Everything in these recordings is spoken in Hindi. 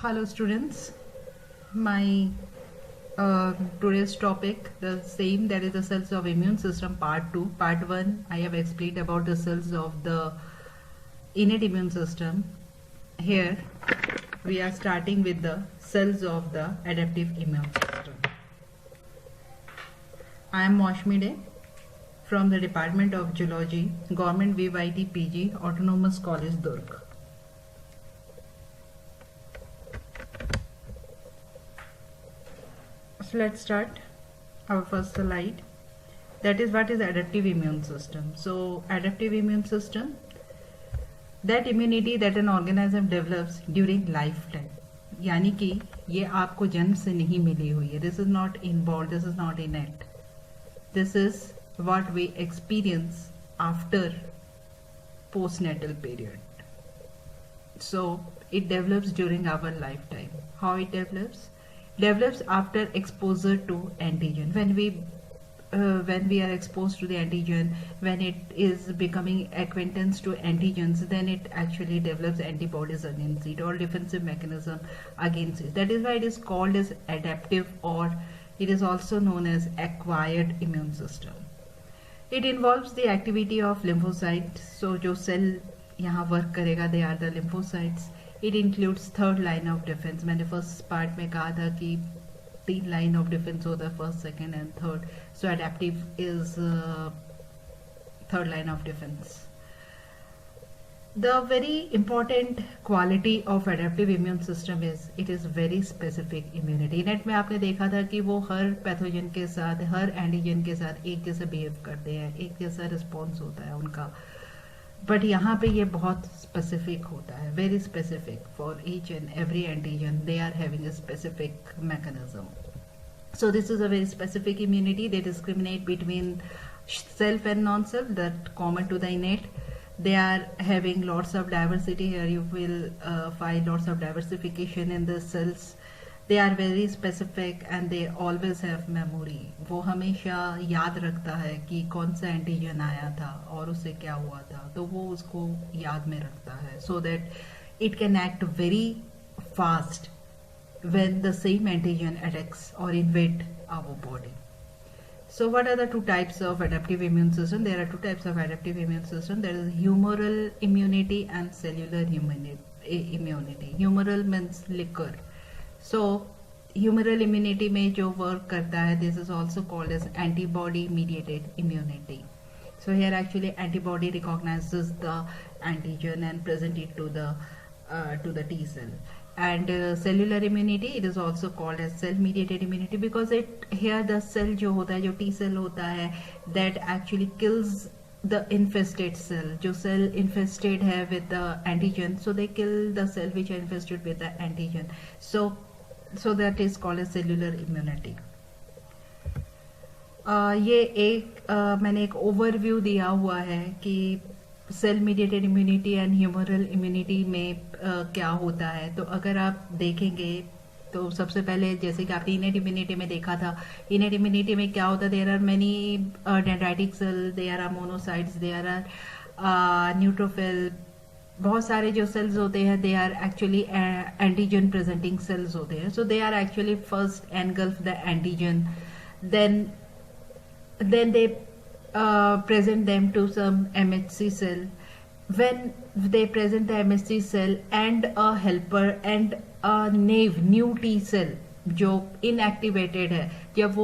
Hello students, my today's topic the same, that is the cells of immune system part 2. Part 1 I have explained about the cells of the innate immune system. Here we are starting with the cells of the adaptive immune system. I am Moshmide from the Department of Geology, Government VYT PG, Autonomous College, Durg. So let's start our first slide. That is, what is adaptive immune system? So adaptive immune system, that immunity that an organism develops during lifetime. यानी कि ये आपको जन्म से नहीं मिली हुई है. This is not inborn, this is not innate. This is what we experience after postnatal period. So it develops during our lifetime. How it develops after exposure to antigen. When we are exposed to the antigen, when it is becoming acquaintance to antigens, then it actually develops antibodies against it or defensive mechanism against it. That is why it is called as adaptive, or it is also known as acquired immune system. It involves the activity of lymphocytes. So जो cell यहाँ work करेगा, they are the lymphocytes. It includes third line of defense. मैंने first part में कहा था कि 3 line of defense होता है, first, second and third. So adaptive is third line of defense. The very important quality of adaptive immune system is it is very specific immunity. Net में आपने देखा था कि वो हर पैथोजन के साथ, हर एंटीजन के साथ एक जैसे बिहेव करते हैं, एक जैसा रिस्पॉन्स होता है उनका. बट यहाँ पे ये बहुत स्पेसिफिक होता है, very specific for each and every antigen. They are having a specific mechanism. So this is a very specific immunity. They discriminate between self and non-self, that common to the innate. They are having lots of diversity. Here you will find lots of diversification in the cells. They are very specific and they always have memory. वो हमेशा याद रखता है कि कौन सा एंटीजन आया था और उससे क्या हुआ था, तो वो उसको याद में रखता है, so that it can act very fast when the same antigen attacks or invade our body. So what are the two types of adaptive immune system? There are two types of adaptive immune system. There is humoral immunity and cellular immunity. Humoral means liquor. So humoral immunity में जो work करता है, this is also called as antibody mediated immunity. So here actually antibody recognizes the antigen and present it to the T cell. And cellular immunity, it is also called as cell mediated immunity, because it here the cell जो होता है, जो T cell होता है, that actually kills the infested cell. जो cell infested है with the antigen, so they kill the cell which are infested with the antigen. So that is called as cellular immunity. ये मैंने एक ओवरव्यू दिया हुआ है कि cell mediated immunity and humoral immunity में क्या होता है. तो अगर आप देखेंगे तो सबसे पहले जैसे कि आपने इनेट इम्यूनिटी में देखा था, इनेट इम्यूनिटी में क्या होता है, there are many dendritic cell, there are monocytes, there are neutrophil. बहुत सारे जो सेल्स होते हैं, they are actually antigen presenting cells होते हैं. So they are actually first engulf the antigen, then they present them to some MHC cell. When they present the MHC cell and a helper and a naive new T cell जो inactivated है, जब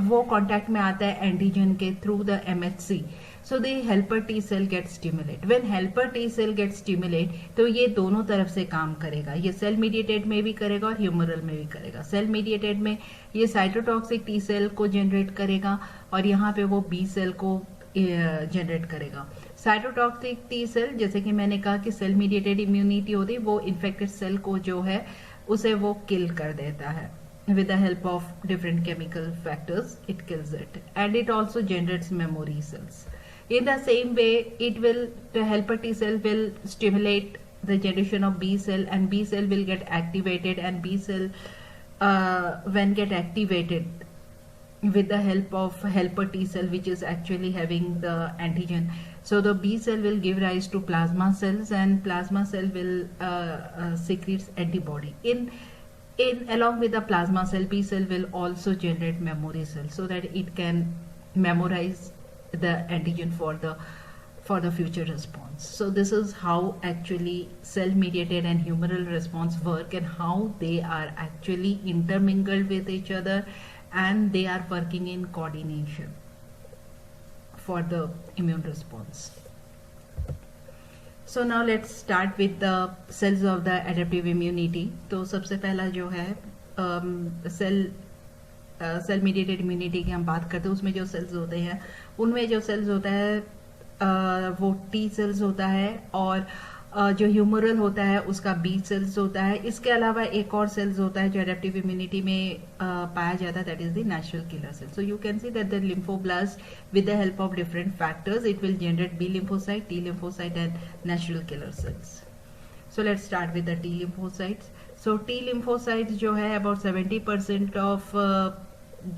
वो कांटेक्ट में आता है एंटीजन के through the MHC, so the helper T cell gets stimulate. When helper T cell gets stimulate, तो ये दोनों तरफ से काम करेगा. ये सेल मीडिएटेड में भी करेगा और ह्यूमरल में भी करेगा. सेल मीडिएटेड में ये साइटोटॉक्सिक T सेल को जनरेट करेगा और यहाँ पे वो B सेल को जनरेट करेगा. साइटोटॉक्सिक T सेल, जैसे कि मैंने कहा कि सेल मीडिएटेड इम्यूनिटी होती है, वो इन्फेक्टेड सेल को जो है उसे वो किल कर देता है. With the help of different chemical factors, it kills it, and it also generates memory cells. In the same way, the helper T cell will stimulate the generation of B cell, and B cell will get activated, and B cell when get activated, with the help of helper T cell, which is actually having the antigen. So the B cell will give rise to plasma cells, and plasma cell will secretes antibody. In along with the plasma cell, B cell will also generate memory cell so that it can memorize the antigen for the future response. So this is how actually cell mediated and humoral response work, and how they are actually intermingled with each other, and they are working in coordination for the immune response. So now let's start with the cells of the adaptive immunity. तो सबसे पहला जो है सेल मीडिएटेड इम्यूनिटी की हम बात करते हैं, उसमें जो सेल्स होते हैं, उनमें जो सेल्स होता है वो टी सेल्स होता है, और जो ह्यूमरल होता है उसका बी सेल्स होता है. इसके अलावा एक और सेल्स होता है जो एडेप्टिव इम्यूनिटी में पाया जाता है, that is the natural killer cell. So you can see that the lymphoblast with the help of different factors it will generate B lymphocyte, T lymphocyte and natural killer cells. So let's start with the T lymphocytes. So T lymphocytes जो है अबाउट 70% ऑफ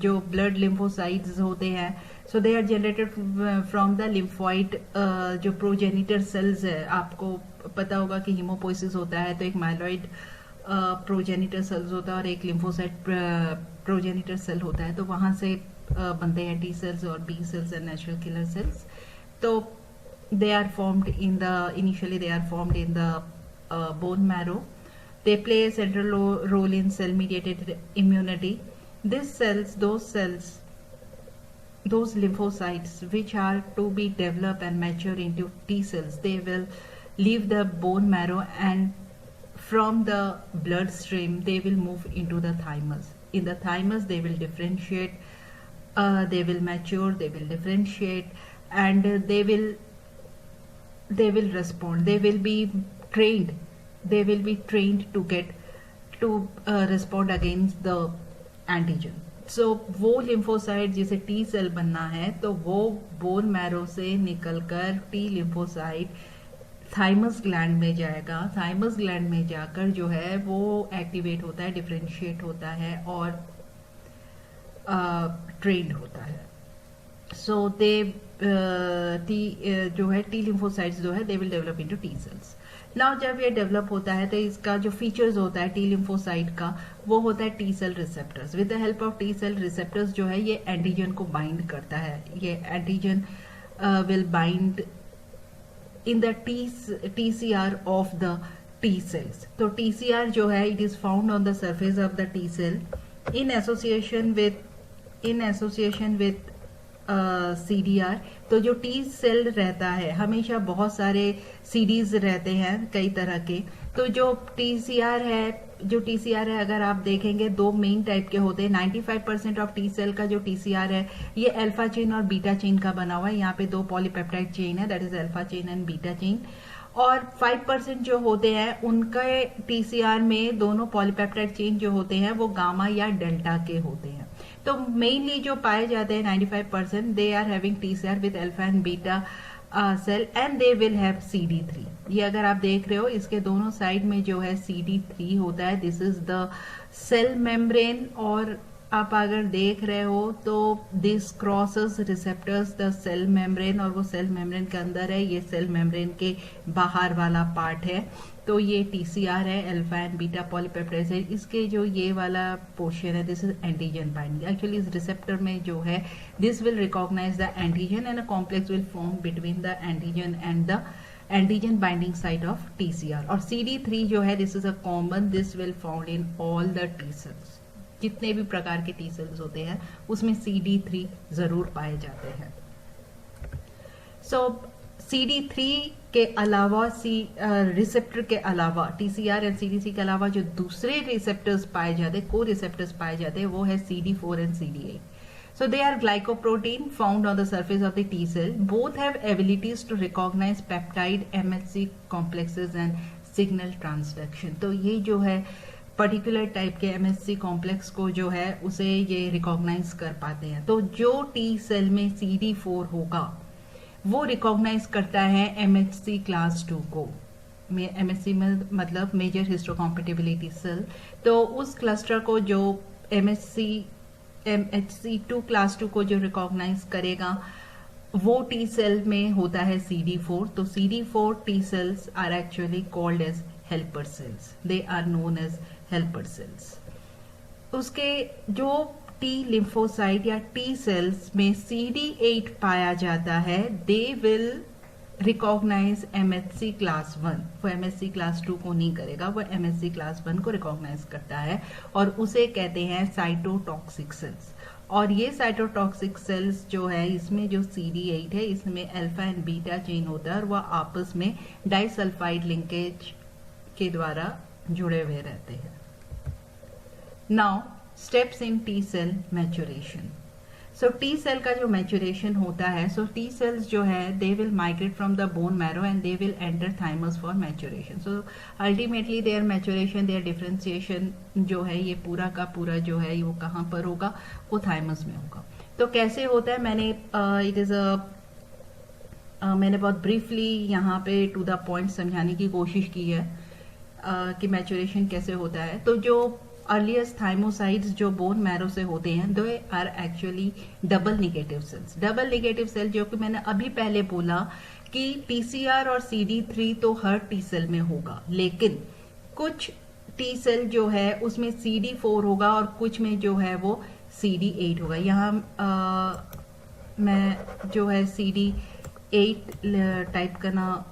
जो ब्लड लिम्फोसाइट्स होते हैं, so they are generated from the lymphoid जो प्रोजेनिटर सेल्स है. आपको पता होगा कि हीमोपोइसिस होता है तो एक माइलॉइड प्रोजेनिटर सेल्स होता है और एक लिम्फोसाइट प्रोजेनिटर सेल होता है, तो वहां से बनते हैं टी सेल्स और B cells and natural killer cells. तो they are formed in the initially they are formed in the bone marrow. They play a central role in cell-mediated immunity. These cells, those lymphocytes which are to be developed and mature into T cells, they will leave the bone marrow, and from the bloodstream they will move into the thymus. In the thymus they will differentiate, they will mature, they will differentiate, and they will respond. They will be trained. They will be trained to get to respond against the antigen. So वो lymphocyte जिसे T सेल बनना है, तो वो बोन मैरो से निकलकर T lymphocyte थाइमस ग्लैंड में जाएगा. थाइमस ग्लैंड में जाकर जो है वो एक्टिवेट होता है, डिफरेंशिएट होता है और ट्रेंड होता है. सो दे जो है टी लिम्फोसाइट्स जो है they will develop into T cells. Now जब ये डेवलप होता है तो इसका जो फीचर्स होता है टी लिम्फोसाइट का, वो होता है T cell receptors. With the help of T cell receptors जो है ये एंटीजन को बाइंड करता है. ये antigen will bind in the TCR of the T cells. तो TCR जो है it is found on the surface of the T cell in association with CDR. तो जो टी सेल रहता है, हमेशा बहुत सारे सीडीज रहते हैं कई तरह के. तो जो TCR है अगर आप देखेंगे दो मेन टाइप के होते हैं. 95% ऑफ टी सेल का जो TCR है ये अल्फा चेन और बीटा चेन का बना हुआ है. यहाँ पे दो पॉलीपेप्टाइड चेन है, that is alpha chain and beta chain. और 5% जो होते हैं उनके TCR में दोनों पॉलीपेप्टाइड चेन जो होते हैं वो गामा या डेल्टा के होते हैं. तो मेनली जो पाए जाते हैं 95% they are having TCR with alpha and beta cell, and they will have CD3. ये अगर आप देख रहे हो इसके दोनों साइड में जो है CD3 होता है. This is the cell membrane. और आप अगर देख रहे हो तो this crosses receptors the cell membrane, और वो सेल मेम्ब्रेन के अंदर है, ये सेल मेम्ब्रेन के बाहर वाला पार्ट है. तो ये TCR है, अल्फा एंड बीटा पॉलीपेप्टाइड है. इसके जो ये वाला पोर्शन है this is antigen binding. Actually इस रिसेप्टर में जो है this will recognise the antigen and a complex will form between the antigen and the antigen binding site of TCR. और CD3 जो है this is a common, this will found in all the T cells. जितने भी प्रकार के टी सेल्स होते हैं उसमें CD3 जरूर पाए जाते हैं. सो CD3 के अलावा रिसेप्टर के अलावा TCR एंड CD3 के अलावा जो दूसरे रिसेप्टर्स पाए जाते हैं, को रिसेप्टर्स पाए जाते हैं, वो है CD4 and CD8. So they are glycoprotein found on the surface of the T cell. Both have abilities to recognize peptide, MHC complexes and signal transduction. तो ये जो है पर्टिकुलर टाइप के MHC कॉम्प्लेक्स को जो है उसे ये रिकॉग्नाइज कर पाते हैं. तो जो टी सेल में CD4 होगा वो रिकॉग्नाइज करता है MHC क्लास 2 को. MHC में मतलब मेजर हिस्टोकॉम्पेटिबिलिटी सेल. तो उस क्लस्टर को जो MHC MHC2 क्लास 2 को जो रिकॉग्नाइज करेगा वो टी सेल में होता है CD4. तो CD4 T cells are actually called as helper cells. They are known as helper cells. उसके जो टी लिम्फोसाइट या टी सेल्स में CD8 पाया जाता है, they will recognise MHC class 1. वो MHC क्लास 2 को नहीं करेगा, वो MHC क्लास 1 को रिकॉग्नाइज करता है और उसे कहते हैं साइटोटॉक्सिक सेल्स. और ये साइटोटॉक्सिक सेल्स जो है, इसमें जो CD8 है, इसमें अल्फा एंड बीटा चेन होता है और वह आपस में डाइसल्फाइड लिंकेज के द्वारा जुड़े हुए रहते हैं. Now steps in T cell maturation. So T cell का जो मैच्योरेशन होता है, सो टी सेल्स जो है they will migrate from the bone marrow and they will enter thymus for maturation. So ultimately their maturation, their differentiation जो है ये पूरा का पूरा जो है वो कहाँ पर होगा, वो थाइमस में होगा. तो कैसे होता है, मैंने बहुत ब्रीफली यहाँ पे टू द पॉइंट समझाने की कोशिश की है कि मैच्योरेशन कैसे होता है. तो जो अर्लीस्ट थाइमोसाइट्स जो बोन मैरो से होते हैं, they are actually double negative cells. Double negative cell जो कि मैंने अभी पहले बोला कि TCR और CD3 तो हर टी सेल में होगा, लेकिन कुछ टी सेल जो है उसमें CD4 होगा और कुछ में जो है वो CD8 होगा. यहाँ मैं जो है CD8 टाइप करना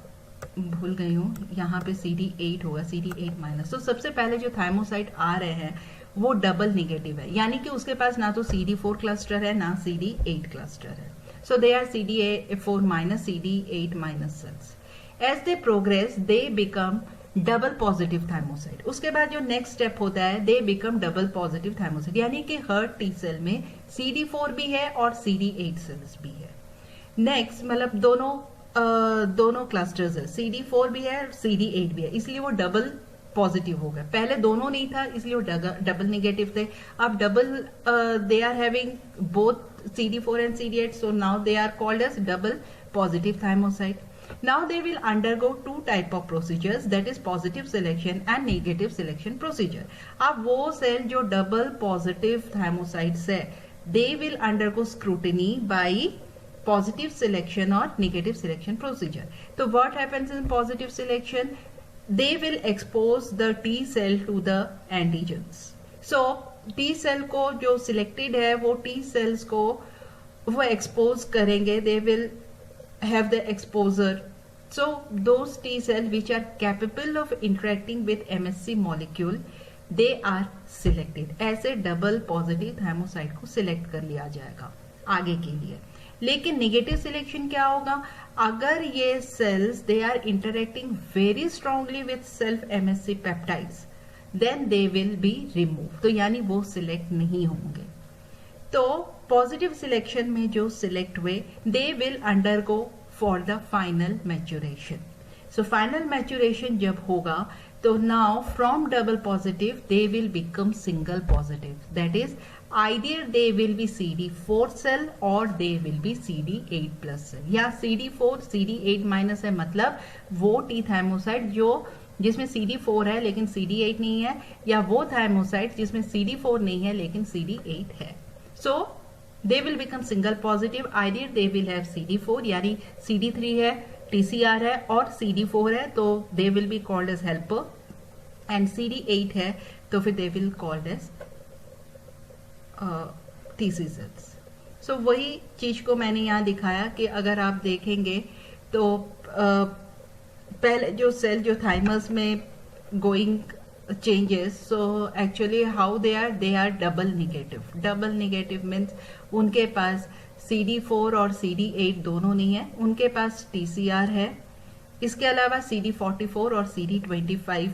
भूल गई हूँ, यहाँ पे CD8 होगा, CD8 माइनस. तो सबसे पहले जो थाइमोसाइट आ रहे हैं वो डबल निगेटिव है, यानी कि उसके पास ना तो CD4 क्लस्टर है ना CD8 क्लस्टर है. So they are CD4 minus CD8 minus cells. As they progress they become double positive thymocyte. उसके बाद जो नेक्स्ट स्टेप होता है, they become double positive thymocyte, यानी कि हर टी सेल में CD4 भी है और CD8 सेल्स भी है. नेक्स्ट मतलब दोनों क्लस्टर्स है, CD4 भी है और CD8 भी है, इसलिए वो डबल पॉजिटिव हो गए. पहले दोनों नहीं था इसलिए वो डबल नेगेटिव थे. अब double they are having both CD4 and CD8, so now they are called as double positive thymocyte. Now they will undergo two type of procedures, that is positive selection and negative selection procedure. अब वो सेल जो डबल पॉजिटिव थाइमोसाइट्स है, they will undergo scrutiny by positive selection or negative selection procedure. So what happens in positive selection? They will expose the T cell to the antigens. So T cell को जो selected है वो T cells को वो expose करेंगे, they will have the exposure. So those T cells which are capable of interacting with MHC molecule, they are selected. ऐसे double positive thymocyte को select कर लिया जाएगा आगे के लिए. लेकिन नेगेटिव सिलेक्शन क्या होगा, अगर ये cells they are interacting very strongly with self MHC peptides, then they will be remove. तो यानी वो सिलेक्ट नहीं होंगे. तो पॉजिटिव सिलेक्शन में जो सिलेक्ट हुए, दे will undergo for the final maturation. So final maturation जब होगा तो now from double positive they will become single positive. That is either they will be CD4 cell or they will be CD8 plus cell. या CD4 CD8 माइनस है, मतलब वो टी थाइमोसाइट जो जिसमें CD4 है लेकिन CD8 नहीं है, या वो थाइमोसाइट जिसमें CD4 नहीं है लेकिन CD8 है. So they will become single positive. either they will have CD4 यानी CD3 है, TCR है और CD4 है, तो they will be called as helper, and CD8 है तो फिर they will called as TC cells. So वही चीज को मैंने यहाँ दिखाया कि अगर आप देखेंगे तो पहले जो सेल जो थाइमस में going changes, so actually how they are double negative. Double negative means उनके पास CD4 और CD8 दोनों नहीं है, उनके पास TCR है, इसके अलावा CD44 और CD25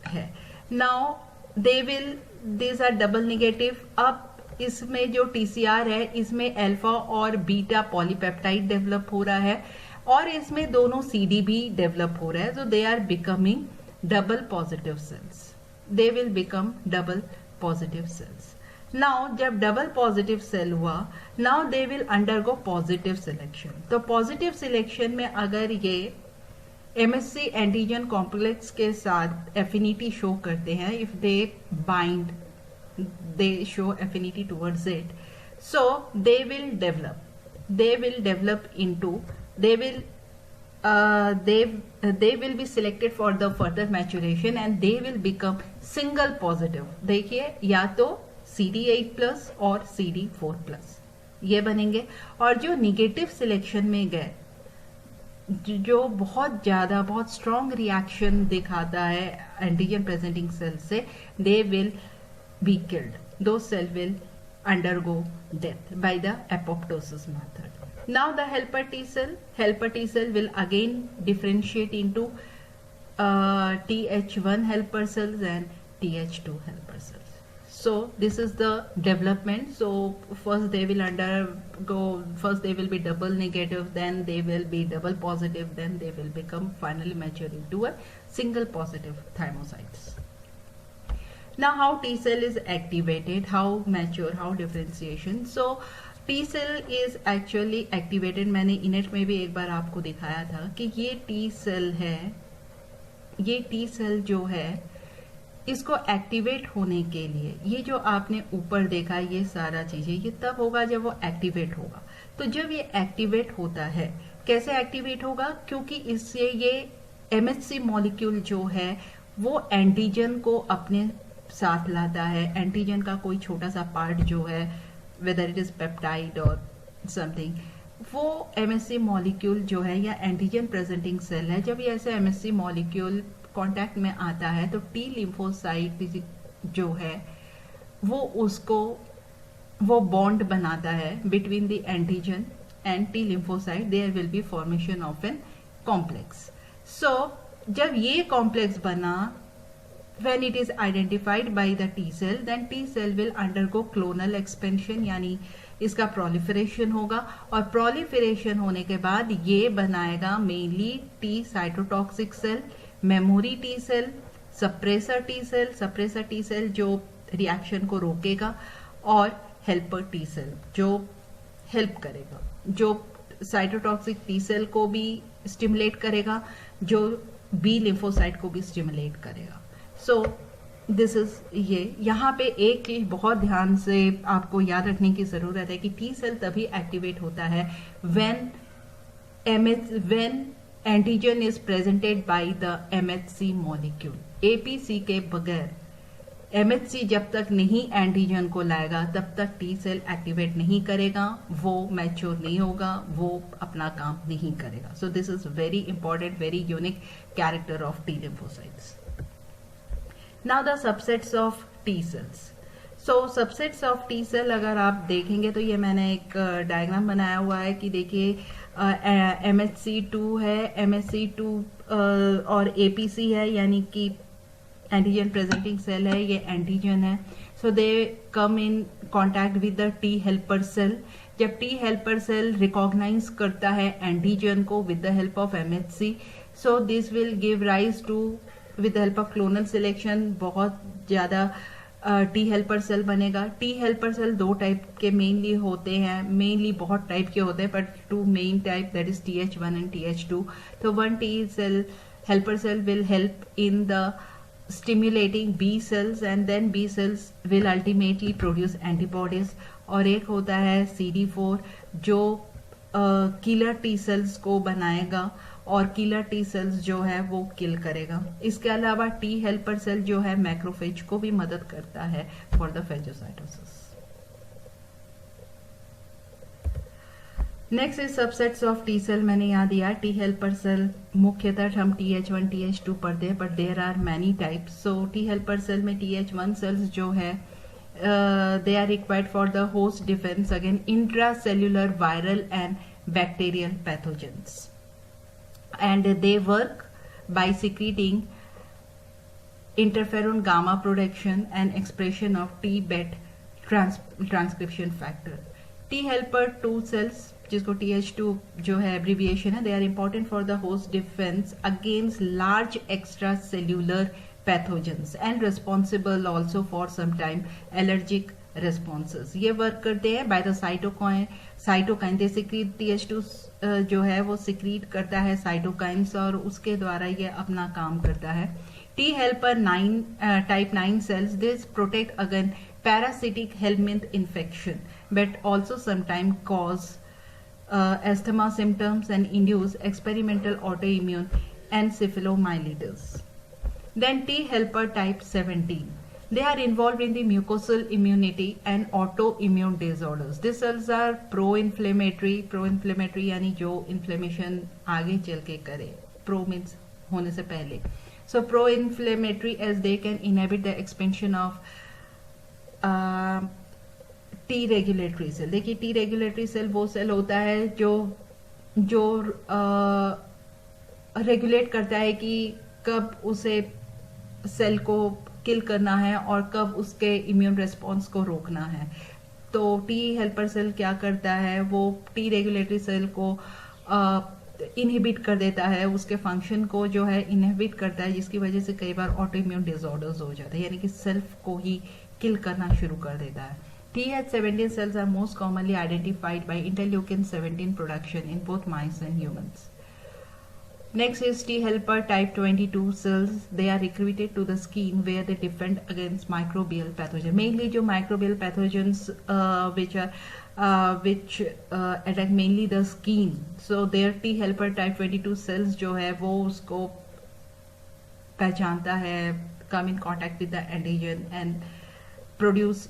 है. Now these are double negative. अब इसमें जो TCR है इसमें अल्फा और बीटा पॉलीपेप्टाइड डेवलप हो रहा है और इसमें दोनों CD भी डेवलप हो रहा है. So they are becoming double positive cells. They will become double positive cells. Now जब डबल पॉजिटिव सेल हुआ, now they will undergo positive selection. तो पॉजिटिव सिलेक्शन में अगर ये MHC एंटीजन कॉम्प्लेक्स के साथ एफिनिटी शो करते हैं, if they bind they show affinity towards it. So they will develop into, they will be selected for the further maturation and they will become single positive. देखिए या तो CD8 प्लस और CD4 प्लस ये बनेंगे, और जो निगेटिव सिलेक्शन में गए, जो बहुत ज्यादा बहुत स्ट्रॉन्ग रिएक्शन दिखाता है एंटीजन प्रेजेंटिंग सेल से, they will be killed, though cell will undergo death by the apoptosis method. Now the helper T cell will again differentiate into Th1 helper cells and Th2 helper cells. So this is the development. So first they will be double negative, then they will be double positive, then they will become finally mature into a single positive thymocytes. Now how T cell is activated, how mature, how differentiation. So T cell is actually activated, मैंने इनेट में भी एक बार आपको दिखाया था कि ये T cell है, ये T cell जो है इसको एक्टिवेट होने के लिए, ये जो आपने ऊपर देखा ये सारा चीजें, ये तब होगा जब वो एक्टिवेट होगा। तो जब ये एक्टिवेट होता है, कैसे एक्टिवेट होगा, क्योंकि इससे ये MHC मॉलिक्यूल जो है वो एंटीजन को अपने साथ लाता है। एंटीजन का कोई छोटा सा पार्ट जो है, वेदर इट इज पेप्टाइड और समथिंग, वो MHC मॉलिक्यूल जो है या एंटीजन प्रेजेंटिंग सेल है, जब ये ऐसे MHC मॉलिक्यूल कांटेक्ट में आता है तो टी लिम्फोसाइट जो है वो बॉन्ड बनाता है between the antigen and T lymphocyte, there will be formation of an complex. So जब ये कॉम्प्लेक्स बना, when it is identified by the T cell, then T cell will undergo clonal expansion, यानी इसका proliferation होगा, और proliferation होने के बाद ये बनाएगा mainly T cytotoxic cell, memory T cell, suppressor T cell जो reaction को रोकेगा, और helper T cell जो help करेगा, जो cytotoxic T cell को भी stimulate करेगा, जो B lymphocyte को भी stimulate करेगा। सो दिस इज ये यहाँ पे एक चीज बहुत ध्यान से आपको याद रखने की जरूरत है कि टी सेल तभी एक्टिवेट होता है when antigen is presented by the MHC molecule. APC के बगैर MHC जब तक नहीं एंटीजन को लाएगा तब तक टी सेल एक्टिवेट नहीं करेगा, वो मैच्योर नहीं होगा, वो अपना काम नहीं करेगा। So this is very important, very unique character of T lymphocytes. Now the subsets of T cells. So subsets of T cell अगर आप देखेंगे तो ये मैंने एक डायग्राम बनाया हुआ है कि देखिए MHC2 है, MHC2 और APC है, यानी कि एंटीजन प्रेजेंटिंग सेल है, ये एंटीजन है। So they come in contact with the T helper cell. जब T हेल्पर सेल रिकॉग्नाइज करता है एंटीजन को with the help of MHC, so this will give rise to with the help of clonal selection बहुत ज्यादा टी हेल्पर सेल बनेगा। टी हेल्पर सेल दो टाइप के मेनली होते हैं, मेनली बहुत टाइप के होते हैं, but two main type, that is Th1 and Th2। तो one T cell helper cell will help in the stimulating B cells and then B cells will ultimately produce antibodies, और एक होता है CD4 जो किलर टी सेल्स को बनाएगा और किलर टी सेल्स जो है वो किल करेगा। इसके अलावा टी हेल्पर सेल जो है मैक्रोफेज को भी मदद करता है for the phagocytosis. Next is subsets of T cell. मैंने यहाँ दिया टी हेल्पर सेल मुख्यतः हम Th1 Th2 पढ़ते हैं, but there are many types. So T helper cell में Th1 सेल्स जो है they are required for the host defense against intracellular viral and bacterial pathogens, and they work by secreting interferon gamma production and expression of T-bet transcription factor. T helper 2 cells जिसको Th2 जो है abbreviation है, they are important for the host defense against large extracellular pathogens and responsible also for sometime allergic responses. ये वर्क करते हैं by the cytokine they secrete Th2 जो है वो secrete करता है cytokines और उसके द्वारा ये अपना काम करता है। T helper 9 type 9 cells, this protect against parasitic helminth infection, but also sometimes cause asthma symptoms and induce experimental autoimmune encephalomyelitis. Then T helper type 17. They are involved in the mucosal immunity and autoimmune disorders. These cells are pro-inflammatory यानी जो inflammation आगे चल के करे. Pro means होने से पहले. So pro-inflammatory as they can inhibit the expansion of T regulatory cell. देखिए T regulatory cell वो सेल होता है जो रेगुलेट करता है कि कब उसे सेल को किल करना है और कब उसके इम्यून रेस्पॉन्स को रोकना है. तो टी हेल्पर सेल क्या करता है, वो टी रेगुलेटरी सेल को इनहिबिट कर देता है, उसके फंक्शन को जो है इनहिबिट करता है, जिसकी वजह से कई बार ऑटो इम्यून डिसऑर्डर्स हो जाते हैं, यानी कि सेल्फ को ही किल करना शुरू कर देता है. TH17 cells are most commonly identified by interleukin 17 production in both mice and humans. Next is T helper type 22 cells. They are recruited to the skin where they defend against microbial pathogens. Mainly जो microbial pathogens which attack mainly the skin. So their T helper type 22 cells जो है वो उसको पहचानता है, come in contact with the antigen and produce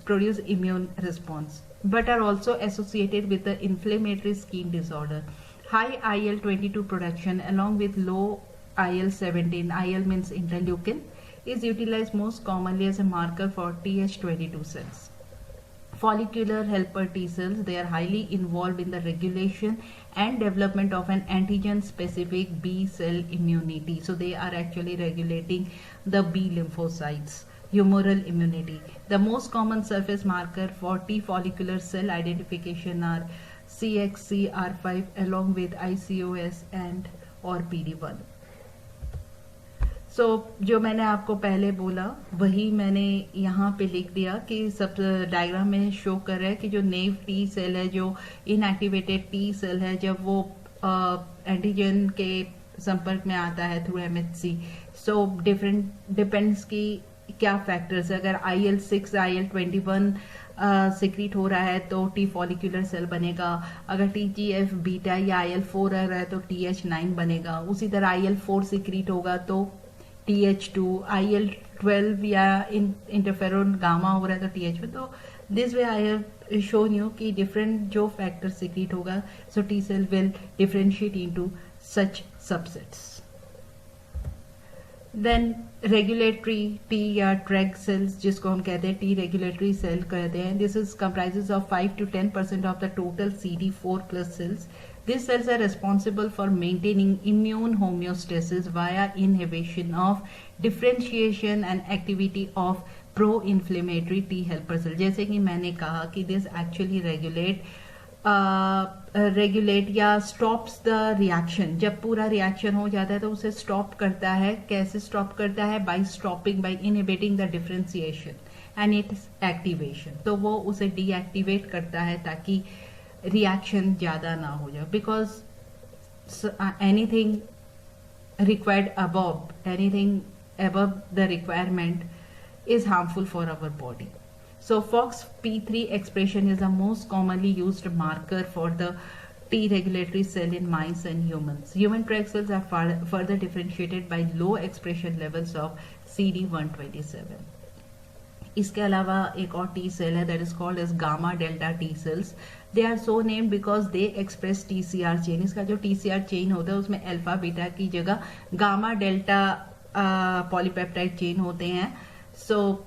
produce immune response, but are also associated with the inflammatory skin disorder. High IL-22 production along with low IL-17, IL means interleukin, is utilized most commonly as a marker for TH22 cells. Follicular helper T cells, they are highly involved in the regulation and development of an antigen specific B cell immunity. So they are actually regulating the B lymphocytes, humoral immunity. The most common surface marker for T follicular cell identification are CXCR5 along with ICOS and or PD1. So जो मैंने आपको पहले बोला वही मैंने यहाँ पे लिख दिया कि सब डायग्राम में शो कर रहा है कि जो नेव टी सेल है, जो इनएक्टिवेटेड टी सेल है, जब वो एंटीजन के संपर्क में आता है through MHC, so different depends की क्या फैक्टर्स है. अगर IL-6 IL-21 सिक्रीट हो रहा है तो टी फॉलिकुलर सेल बनेगा. अगर TGF बीटा या IL-4 आ रहा है तो TH9 बनेगा. उसी तरह IL-4 सिक्रीट होगा तो TH2, IL-12 या इंटरफेरोन गामा हो रहा है तो TH2. तो this way I have shown you कि डिफरेंट जो फैक्टर सिक्रीट होगा, so T cell will differentiate into such subsets. Then regulatory T या ट्रैग सेल्स, जिसको हम कहते हैं टी रेगुलेटरी सेल कहते हैं, this is comprises of 5 to 10% of the total CD4 plus cells. These cells are responsible for maintaining immune homeostasis via inhibition of differentiation and activity of pro-inflammatory T helper cell. जैसे कि मैंने कहा कि this actually regulate या stops the reaction. जब पूरा reaction हो जाता है तो उसे stop करता है. कैसे stop करता है? by inhibiting the differentiation and its activation. तो वो उसे deactivate करता है ताकि रिएक्शन ज़्यादा ना हो जाए, because anything required anything above the requirement is harmful for our body. So FOXP3 expression is the most commonly used marker for the T regulatory cell in mice and humans. Human Treg cells are further differentiated by low expression levels of CD127. इसके अलावा एक और टी सेल है that is called as gamma delta T cells. They are so named because they express TCR chain. इसका जो TCR चेन होता है उसमें अल्फा बीटा की जगह गामा डेल्टा पॉलीपेप्टाइड चेन होते हैं. So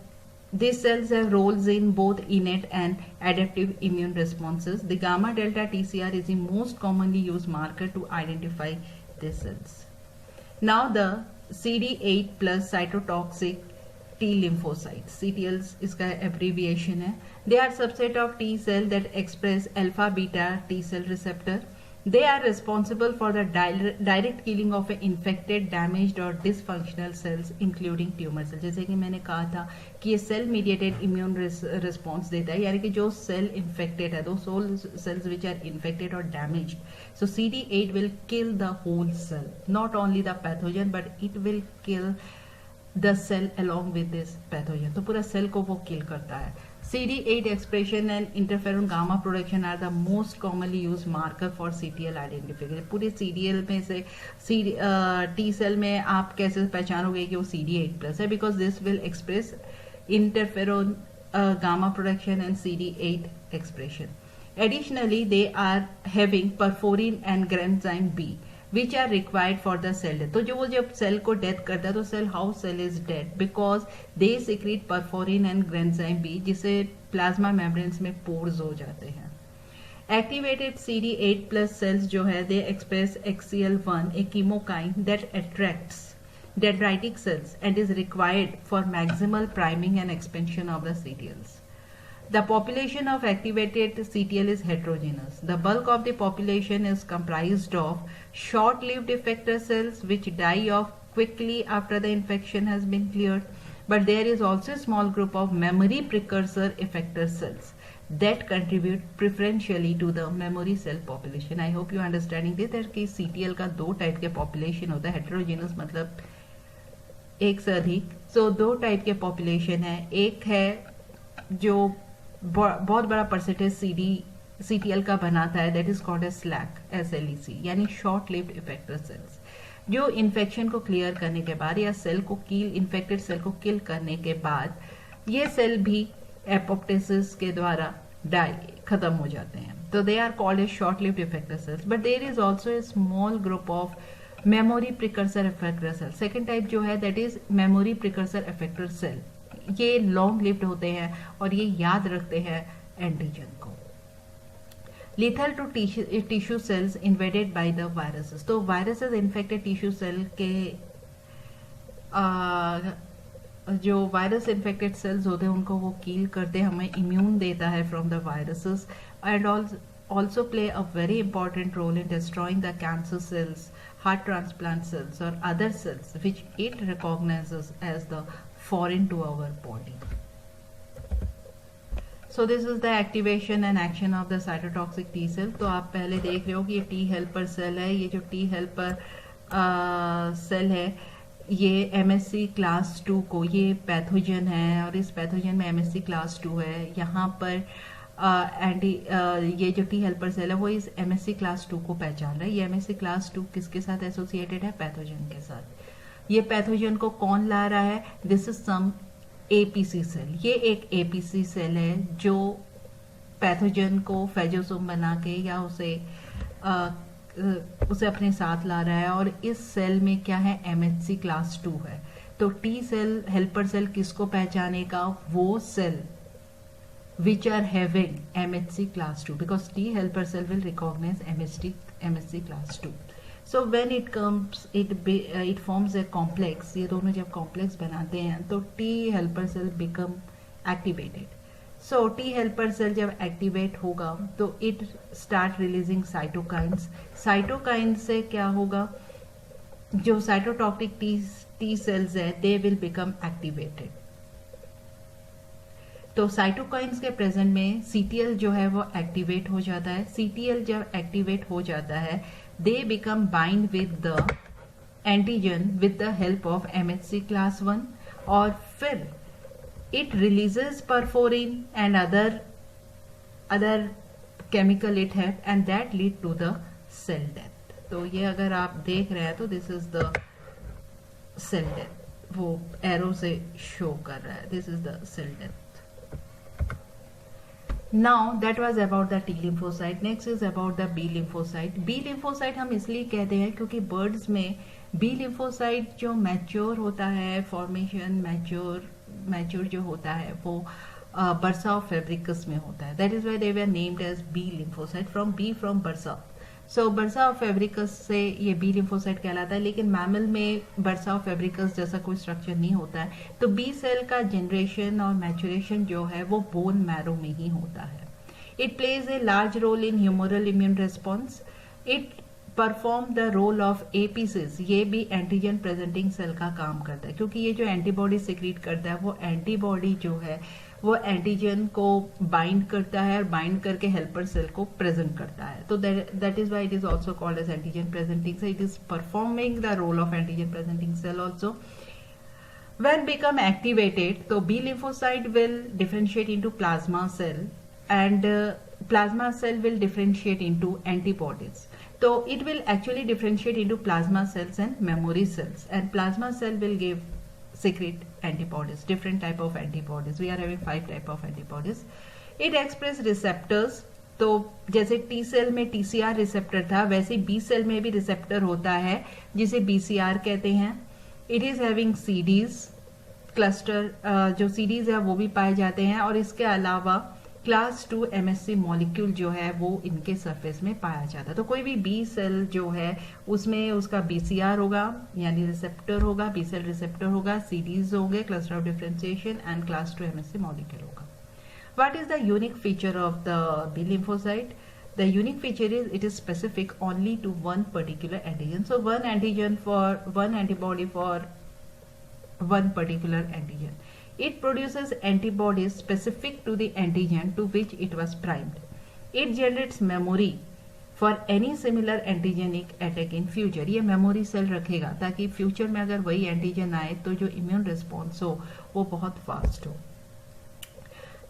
this cells have roles in both innate and adaptive immune responses. The gamma delta TCR is the most commonly use marker to identify this cells. Now the CD8 plus cytotoxic T lymphocytes, CTLs इसका abbreviation है. They are subset of T cell that express alpha beta T cell receptor. They are responsible for the direct killing of infected, damaged or dysfunctional cells, including tumor cells. जैसे कि मैंने कहा था कि ये cell mediated immune response देता है, यानी कि जो cell infected है, those cells which are infected or damaged. So CD8 will kill the whole cell, not only the pathogen, but it will kill the cell along with this pathogen, तो पूरा सेल को वो किल करता है. CD8 expression and interferon gamma production are the most commonly used marker for CTL identification. पूरे CDL में से T सेल में आप कैसे पहचानोगे कि वो CD8 प्लस है? Because this will express interferon gamma production and CD8 expression. Additionally, they are having perforin and granzyme B, which are required for the cell death. तो जो वो जब सेल को डेथ करता है तो cell how cell is dead because they secrete perforin and granzyme B, जिससे प्लाज्मा मेम्ब्रेन्स में पोर्स हो जाते हैं. एक्टिवेटेड CD8 प्लस सेल्स जो है they express XCL1, a chemokine that attracts dendritic cells and is required for maximal priming and expansion of the CTLs. The population of activated CTL is heterogeneous. The bulk of the population is comprised of short-lived effector cells which die off quickly after the infection has been cleared. But there is also a small group of memory precursor effector cells that contribute preferentially to the memory cell population. I hope you are understanding this that कि CTL का दो टाइप के population होता है. heterogeneous मतलब एक से अधिक. So दो टाइप के population है. एक है जो बहुत बड़ा परसेंटेज CTL का बनाता है, that is called as slack SLEC, यानी शॉर्ट लिव्ड इफेक्टर सेल्स, जो इन्फेक्शन को क्लियर करने के बाद या सेल को किल इन्फेक्टेड सेल को किल करने के बाद ये सेल भी एपोप्टोसिस के द्वारा खत्म हो जाते हैं. तो they are called as short lived effector cells. But there is also a small group of memory precursor effector cell. Second type जो है that is memory precursor effector cell. ये लॉन्ग लिव्ड होते हैं और ये याद रखते हैं एंटीजन को. Lethal to tissue cells invaded by the viruses. तो वायरसेस इन्फेक्टेड टिश्यू सेल के जो वायरस इन्फेक्टेड सेल्स होते हैं उनको वो कील करते हैं, हमें इम्यून देता है from the viruses and also play a very important role in destroying the cancer cells, heart transplant cells or other cells which it recognizes as the foreign to our body. So this is the activation and action of the cytotoxic T cell. तो आप पहले देख रहे हो कि ये T helper cell है. ये जो T helper cell है ये MSC क्लास 2 को, ये पैथोजन है और इस पैथोजन में MSC क्लास 2 है. यहाँ पर ये जो टी हेल्पर सेल है वो इस MSC क्लास 2 को पहचान रहा है. ये MSC क्लास 2 किसके साथ एसोसिएटेड है? पैथोजन के साथ. ये पैथोजन को कौन ला रहा है? This is some APC cell. ये एक APC सेल है जो पैथोजन को फेजोसोम बना के या उसे अपने साथ ला रहा है. और इस सेल में क्या है? MHC क्लास 2 है. तो टी सेल हेल्पर सेल किसको पहचानेगा? वो cell which are having MHC class 2 because T helper cell will recognize MHC class 2. So when it comes it forms a complex. ये दोनों जब complex बनाते हैं तो T helper cell become activated. So T helper cell जब activate होगा तो it start releasing cytokines. Cytokines से क्या होगा? जो cytotoxic T cells है they will become activated. तो साइटोकाइंस के प्रेजेंट में CTL जो है वो एक्टिवेट हो जाता है. CTL जब एक्टिवेट हो जाता है they become bind with the antigen with the help of MHC class 1 और फिर it releases perforin and other chemical it have and that lead to the cell death. तो ये अगर आप देख रहे हैं तो this is the cell death, वो एरो से शो कर रहा है. This is the cell death. Now that was about the T lymphocyte. Next is about the B lymphocyte. B lymphocyte हम इसलिए कहते हैं क्योंकि birds में B lymphocyte जो मैच्योर होता है, फॉर्मेशन मैच्योर जो होता है वो बर्सा फेब्रिकस में होता है. That is why they were named as B lymphocyte from bursa. So bursa Fabricius से ये बी लिम्फोसाइट कहलाता है. लेकिन मैमल में बर्सा फेब्रिकस जैसा कोई स्ट्रक्चर नहीं होता है. तो बी सेल का जनरेशन और मैचुरेशन जो है वो बोन मैरो में ही होता है. It plays a large role in humoral immune response. It perform the role of APCs. ये भी एंटीजन प्रेजेंटिंग सेल का काम करता है क्योंकि ये जो एंटीबॉडी सिक्रीट करता है वो एंटीबॉडी जो है वो एंटीजन को बाइंड करता है और बाइंड करके हेल्पर सेल को प्रेजेंट करता है. तो that is why it is also called as antigen presenting cell. It is performing the role of antigen presenting cell also. When become activated, so B lymphocyte will differentiate into plasma cell, and plasma cell will differentiate into antibodies. So it will actually differentiate into plasma cells and memory cells, and plasma cell will give secrete antibodies, different type of antibodies. We are having 5 type of antibodies. It express receptors. तो जैसे टी सेल में TCR रिसेप्टर था, वैसे बी सेल में भी रिसेप्टर होता है जिसे BCR कहते हैं. It is having CDs cluster, जो सीडीज है वो भी पाए जाते हैं, और इसके अलावा क्लास 2 MSC मॉलिक्यूल जो है वो इनके सरफेस में पाया जाता है. तो कोई भी बी सेल जो है उसमें उसका BCR होगा, यानी रिसेप्टर होगा, बी सेल रिसेप्टर होगा, सीडीज होंगे, cluster of differentiation, and class 2 MSC molecule होगा. What is the unique feature of the B lymphocyte? The unique feature is it is specific only to one particular antigen. So one antigen for one antibody for one particular antigen. It produces antibodies specific to the antigen to which it was primed. It generates memory for any similar antigenic attack in future. ये memory cell रखेगा ताकि future में अगर वही antigen आए तो जो immune response हो वो बहुत fast हो.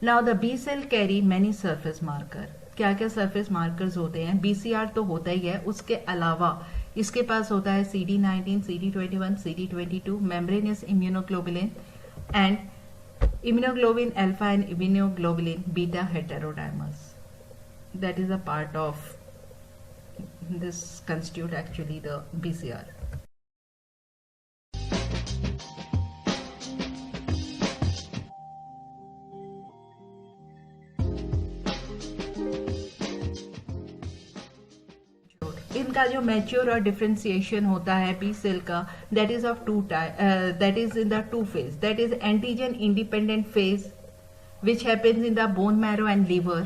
Now the B cell carry many surface marker. क्या क्या सरफेस मार्कर्स होते हैं? BCR तो होता ही है, उसके अलावा इसके पास होता है CD19, CD21, CD22, membranous immunoglobulin and immunoglobulin alpha and immunoglobulin beta heterodimers. That is a part of this constitute actually the BCR. इनका जो मैच्योर और डिफरेंशिएशन होता है बी सेल का, that is of two type, that is in the two phase. That is antigen independent phase which happens in the bone marrow and liver,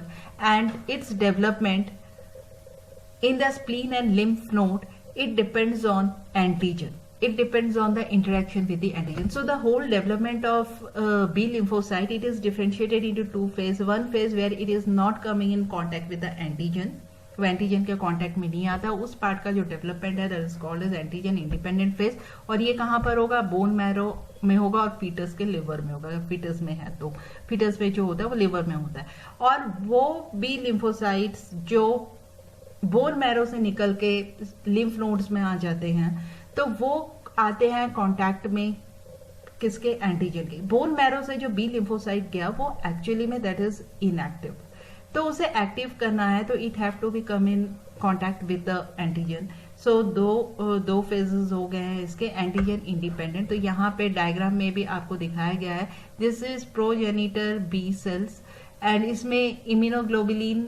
and its development in the spleen and lymph node, it depends on antigen. It depends on the interaction with the antigen. So the whole development of B lymphocyte, it is differentiated into two phases. One phase where it is not coming in contact with the antigen, वो एंटीजन के कांटेक्ट में नहीं आता, उस पार्ट का जो डेवलपमेंट है that is called as antigen independent phase. और ये कहाँ पर होगा? बोन मैरो में होगा और फीटस के लिवर में होगा. फीटस में है तो फीटस में जो होता है वो लिवर में होता है. और वो बी लिम्फोसाइट्स जो बोन मैरो से निकल के लिम्फ नोड्स में आ जाते हैं, तो वो आते हैं कांटेक्ट में किसके? एंटीजन के. बोन मैरो से जो बी लिम्फोसाइट गया वो एक्चुअली में दैट इज इनएक्टिव, तो उसे एक्टिव करना है तो it have to be come in contact with the antigen. So दो फेजेस हो गए हैं इसके, एंटीजन इंडिपेंडेंट. तो यहाँ पे डायग्राम में भी आपको दिखाया गया है, this is progenitor B cells, and इसमें इम्यूनोग्लोबुलिन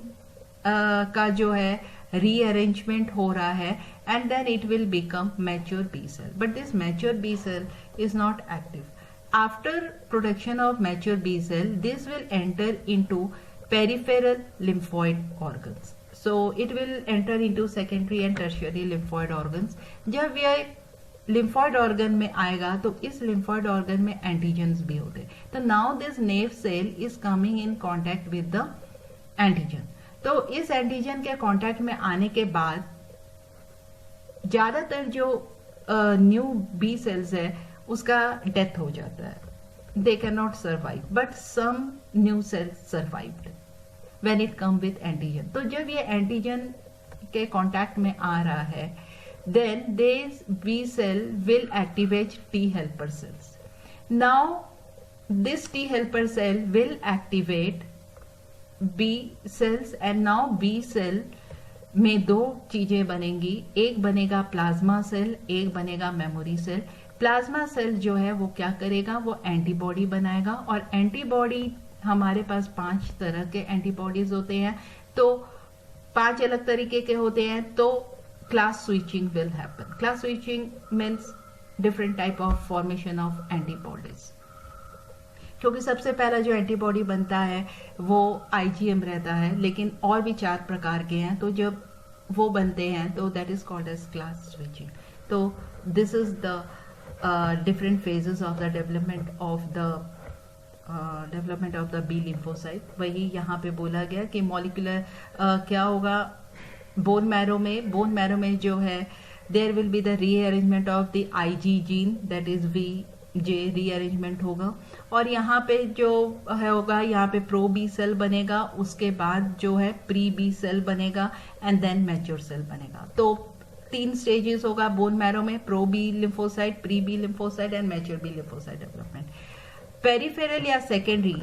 का जो है रीअरेंजमेंट हो रहा है, and then it will become mature B cell. But this mature B cell is not active. After production of mature B cell, this will enter into peripheral lymphoid organs. So it will enter into secondary and tertiary lymphoid organs. जब ये lymphoid organ में आएगा तो इस lymphoid organ में antigens भी होते हैं. तो now this naive cell is coming in contact with the antigen. तो इस antigen के contact में आने के बाद ज्यादातर जो new B cells है उसका death हो जाता है. They cannot survive, but some new cells survived when it come with antigen. तो जब ये antigen के contact में आ रहा है, then this B cell will activate T helper cells. Now this T helper cell will activate B cells, and now B cell में दो चीजें बनेंगी. एक बनेगा प्लाज्मा सेल, एक बनेगा मेमोरी सेल. प्लाज्मा सेल जो है वो क्या करेगा? वो एंटीबॉडी बनाएगा, और एंटीबॉडी हमारे पास 5 तरह के एंटीबॉडीज होते हैं, तो 5 अलग तरीके के होते हैं. तो class switching will happen. Class switching means different type of formation of antibodies. क्योंकि सबसे पहला जो एंटीबॉडी बनता है वो IgM रहता है, लेकिन और भी 4 प्रकार के हैं. तो जब वो बनते हैं तो that is called as class switching. तो this is the different phases of the development of the B lymphocyte. वही यहाँ पे बोला गया कि मॉलिक्यूलर क्या होगा बोन मैरो में जो है there will be the rearrangement of the Ig gene, that is J rearrangement होगा, और यहाँ पे जो है होगा, यहाँ पे प्रो बी सेल बनेगा, उसके बाद जो है प्री बी सेल बनेगा एंड देन मैच्योर सेल बनेगा। तो 3 स्टेजेस होगा बोन मैरो में, pro B lymphocyte, pre B lymphocyte and mature B lymphocyte development. Peripheral या सेकेंडरी,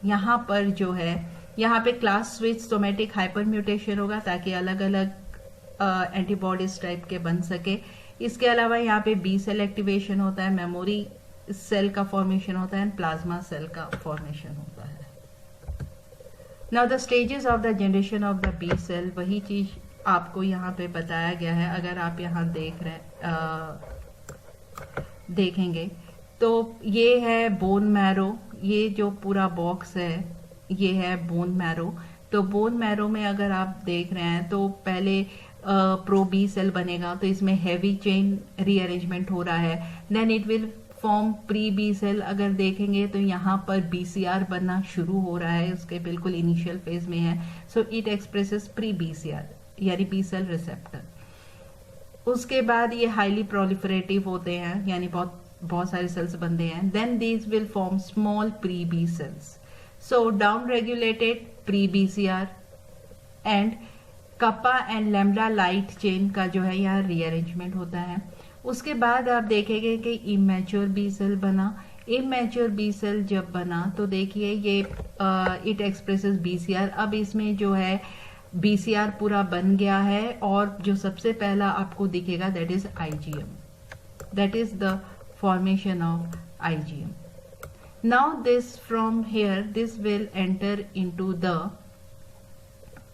यहाँ पर जो है, यहाँ पे class switch somatic hyper mutation होगा ताकि अलग अलग एंटीबॉडीज टाइप के बन सके। इसके अलावा यहाँ पे बी सेल एक्टिवेशन होता है, मेमोरी सेल का फॉर्मेशन होता है एंड प्लाज्मा सेल का फॉर्मेशन होता है। Now the stages of the generation of the B cell, वही चीज आपको यहाँ पे बताया गया है। अगर आप यहाँ देखेंगे तो ये है बोन मैरो, ये जो पूरा बॉक्स है ये है बोन मैरो। तो बोन मैरो में अगर आप देख रहे हैं तो पहले प्रो बी सेल बनेगा, तो इसमें हैवी चेन रीअरेंजमेंट हो रहा है। Then it will form pre B cell. अगर देखेंगे तो यहाँ पर बीसीआर बनना शुरू हो रहा है, उसके बिल्कुल इनिशियल फेज में है। So it expresses pre BCR यानी बी सेल रिसेप्टर। उसके बाद ये हाईली प्रोलिफरेटिव होते हैं, यानी बहुत सारे सेल्स बनते हैं। Then these will form small pre B cells. So down regulated pre BCR and kappa and lambda light chain का जो है यहाँ रीअरेंजमेंट होता है। उसके बाद आप देखेंगे कि इमेच्योर बी सेल बना। इमेच्योर बी सेल जब बना तो देखिए ये इट एक्सप्रेसेस बीसीआर। अब इसमें जो है बीसीआर पूरा बन गया है और जो सबसे पहला आपको दिखेगा that is IgM, that is the formation of IgM. Now this from here this will enter into the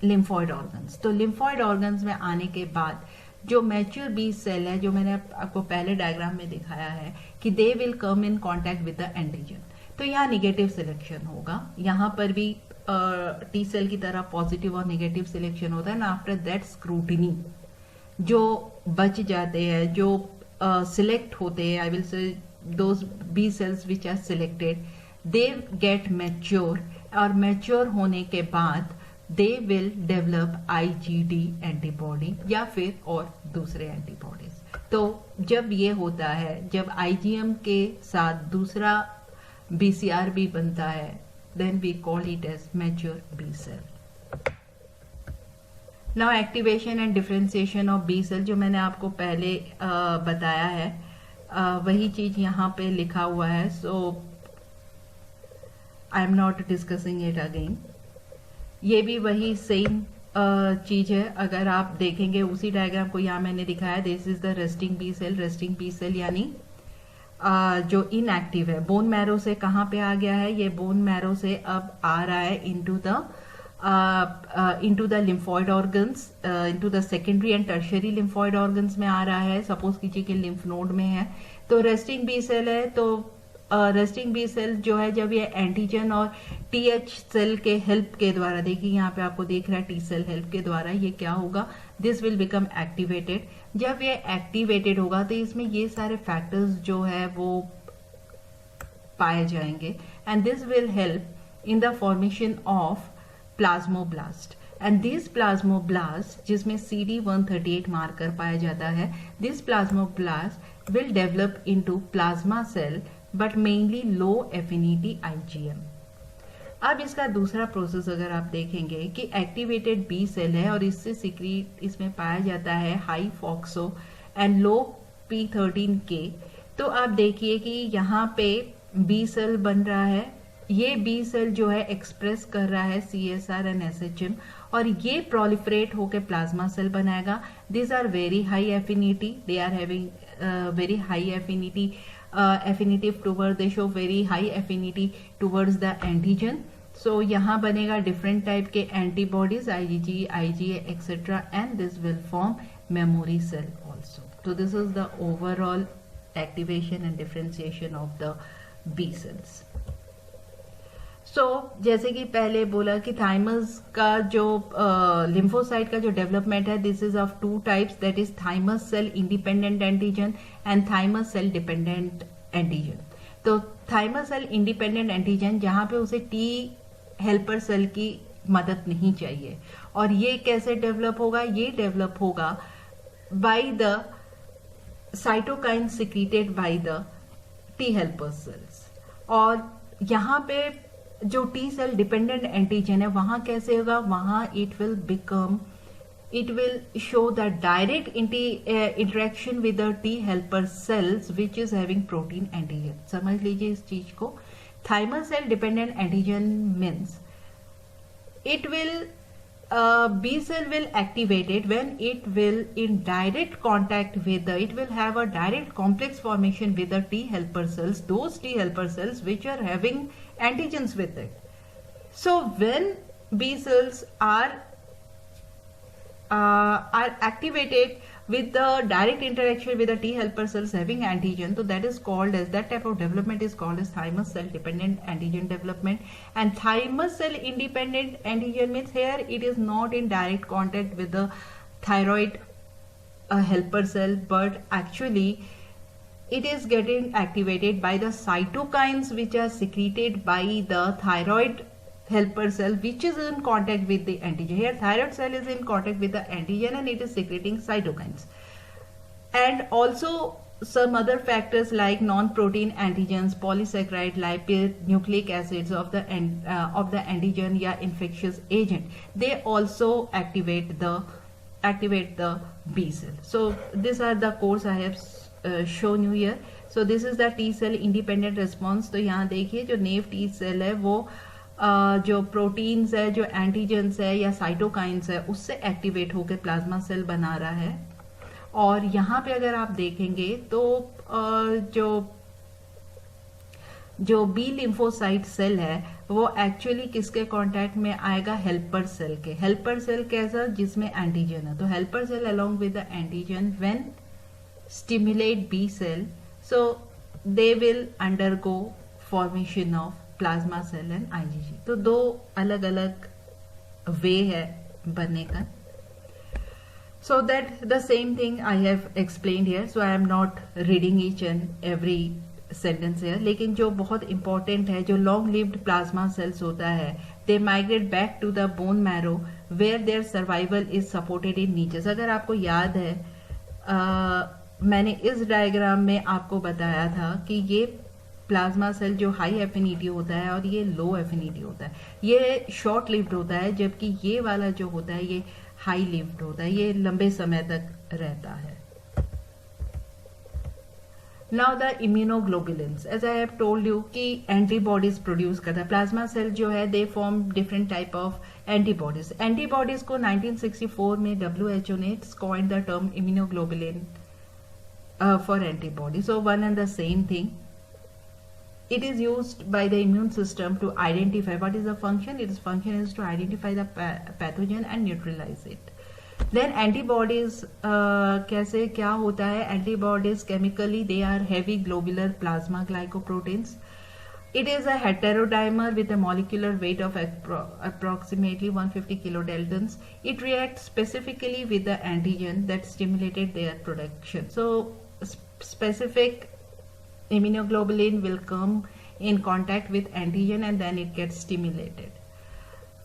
lymphoid organs. तो लिम्फॉइड ऑर्गन्स में आने के बाद जो मैच्योर बी सेल है, जो मैंने आपको पहले डायग्राम में दिखाया है कि they will come in contact with the antigen. तो यहाँ निगेटिव सिलेक्शन होगा, यहाँ पर भी टी सेल की तरह पॉजिटिव और नेगेटिव सिलेक्शन होता है ना। आफ्टर दैट स्क्रूटिनी, जो बच जाते हैं, जो सिलेक्ट होते हैं, I will say those B cells which are selected, they get mature, और मैच्योर होने के बाद they will develop IgD antibody या फिर और दूसरे एंटीबॉडीज। तो जब ये होता है, जब आईजीएम के साथ दूसरा बीसीआर भी बनता है, then we call it as mature B cell. Now activation and differentiation of B cell, जो मैंने आपको पहले बताया है, वही चीज यहाँ पे लिखा हुआ है। So I am not discussing it again. ये भी वही सेम चीज है। अगर आप देखेंगे उसी डायग्राम को यहाँ मैंने दिखाया, this is the resting B cell. Resting B cell यानी जो इनएक्टिव है, बोन मैरो से कहाँ पे आ गया है, ये बोन मैरो से अब आ रहा है into the lymphoid organs, into the secondary and tertiary lymphoid organs में आ रहा है। सपोज कीजिए कि लिम्फ नोड में है, तो रेस्टिंग बी सेल है। तो रेस्टिंग बी सेल जो है, जब ये एंटीजन और टीएच सेल के हेल्प के द्वारा, देखिए यहाँ पे आपको देख रहा है टी सेल हेल्प के द्वारा, ये क्या होगा, दिस विल बिकम एक्टिवेटेड। जब ये एक्टिवेटेड होगा तो इसमें ये सारे फैक्टर्स जो है वो पाए जाएंगे and this will help in the formation of plasmoblast. And this plasmoblast, जिसमें CD138 मार्कर पाया जाता है, this plasmoblast will develop into plasma cell but mainly low affinity IgM. अब इसका दूसरा प्रोसेस अगर आप देखेंगे कि एक्टिवेटेड बी सेल है और इससे सीक्रेट इसमें पाया जाता है हाई फॉक्सो एंड लो P13K। तो आप देखिए कि यहाँ पे बी सेल बन रहा है, ये बी सेल जो है एक्सप्रेस कर रहा है CSR एंड SHM और ये प्रोलिफरेट होकर प्लाज्मा सेल बनाएगा। This are very high affinity, they are having very high affinity affinitive towards, they show very high affinity towards the antigen. So यहाँ बनेगा different type के antibodies IgG, IgA etc. and this will form memory cell also. So this is the overall activation and differentiation of the B cells. So जैसे कि पहले बोला कि थाइमस का जो लिम्फोसाइट का जो डेवलपमेंट है, this is of 2 types, that is thymus cell independent antigen and thymus cell dependent antigen. तो थाइमस सेल इंडिपेंडेंट एंटीजन जहां पे उसे टी हेल्पर सेल की मदद नहीं चाहिए, और ये कैसे डेवलप होगा, ये डेवलप होगा by the cytokine secreted by the T helper cells. और यहाँ पे जो टी सेल डिपेंडेंट एंटीजन है वहां कैसे होगा, वहां it will show the direct interaction with the T helper cells which is having protein antigen। समझ लीजिए इस चीज को। Thymus cell dependent antigen means it will B cell will activate it when it will in direct contact with the, it will have a direct complex formation with the T helper cells, those T helper cells which are having antigens with it. So when B cells are activated with the direct interaction with the T helper cells having antigen, so that is called as, that type of development is called as thymus cell dependent antigen development. And thymus cell independent antigen means here it is not in direct contact with the thyroid helper cell, but actually it is getting activated by the cytokines which are secreted by the thyroid helper cell which is in contact with the antigen. Here thyroid cell is in contact with the antigen and it is secreting cytokines. And also some other factors like non-protein antigens, polysaccharide, lipid, nucleic acids of the antigen या infectious agent, they also activate the B cell. So these are the codes I have shown you here. So this is the T cell independent response. तो यहाँ देखिए जो नेव T cell है वो जो प्रोटीन्स है, जो एंटीजेंस है या साइटोकाइंस है उससे एक्टिवेट होकर प्लाज्मा सेल बना रहा है। और यहाँ पे अगर आप देखेंगे तो जो बी लिम्फोसाइट सेल है वो एक्चुअली किसके कांटेक्ट में आएगा, हेल्पर सेल के। हेल्पर सेल कैसा, जिसमें एंटीजन है। तो helper cell along with the antigen when stimulate B cell, so they will undergo formation of plasma cell and IgG. तो दो अलग अलग वे है बनने का। So that the same thing I have explained here, so I am not reading each and every sentence here. लेकिन जो बहुत इंपॉर्टेंट है, जो लॉन्ग लिव्ड प्लाज्मा सेल्स होता है, they migrate back to the bone marrow where their survival is supported in niches. अगर आपको याद है मैंने इस डायग्राम में आपको बताया था कि ये प्लाज्मा सेल जो हाई एफिनिटी होता है और ये लो एफिनिटी होता है, ये शॉर्ट लिव्ड होता है, जबकि ये वाला जो होता है ये हाई लिव्ड होता है, ये लंबे समय तक रहता है। Now the immunoglobulins, as I have told you कि एंटीबॉडीज प्रोड्यूस करता है प्लाज्मा सेल जो है, they form different type of antibodies. Antibodies को 1964 में WHO ने coined the term immunoglobulin for antibody. So one and the same thing, it is used by the immune system to identify what is the function. Its function is to identify the pathogen and neutralize it. Then antibodies कैसे क्या होता है, antibodies chemically they are heavy globular plasma glycoproteins. It is a heterodimer with a molecular weight of approximately 150 kilodaltons. It reacts specifically with the antigen that stimulated their production. So specific immunoglobulin will come in contact with antigen and then it gets stimulated.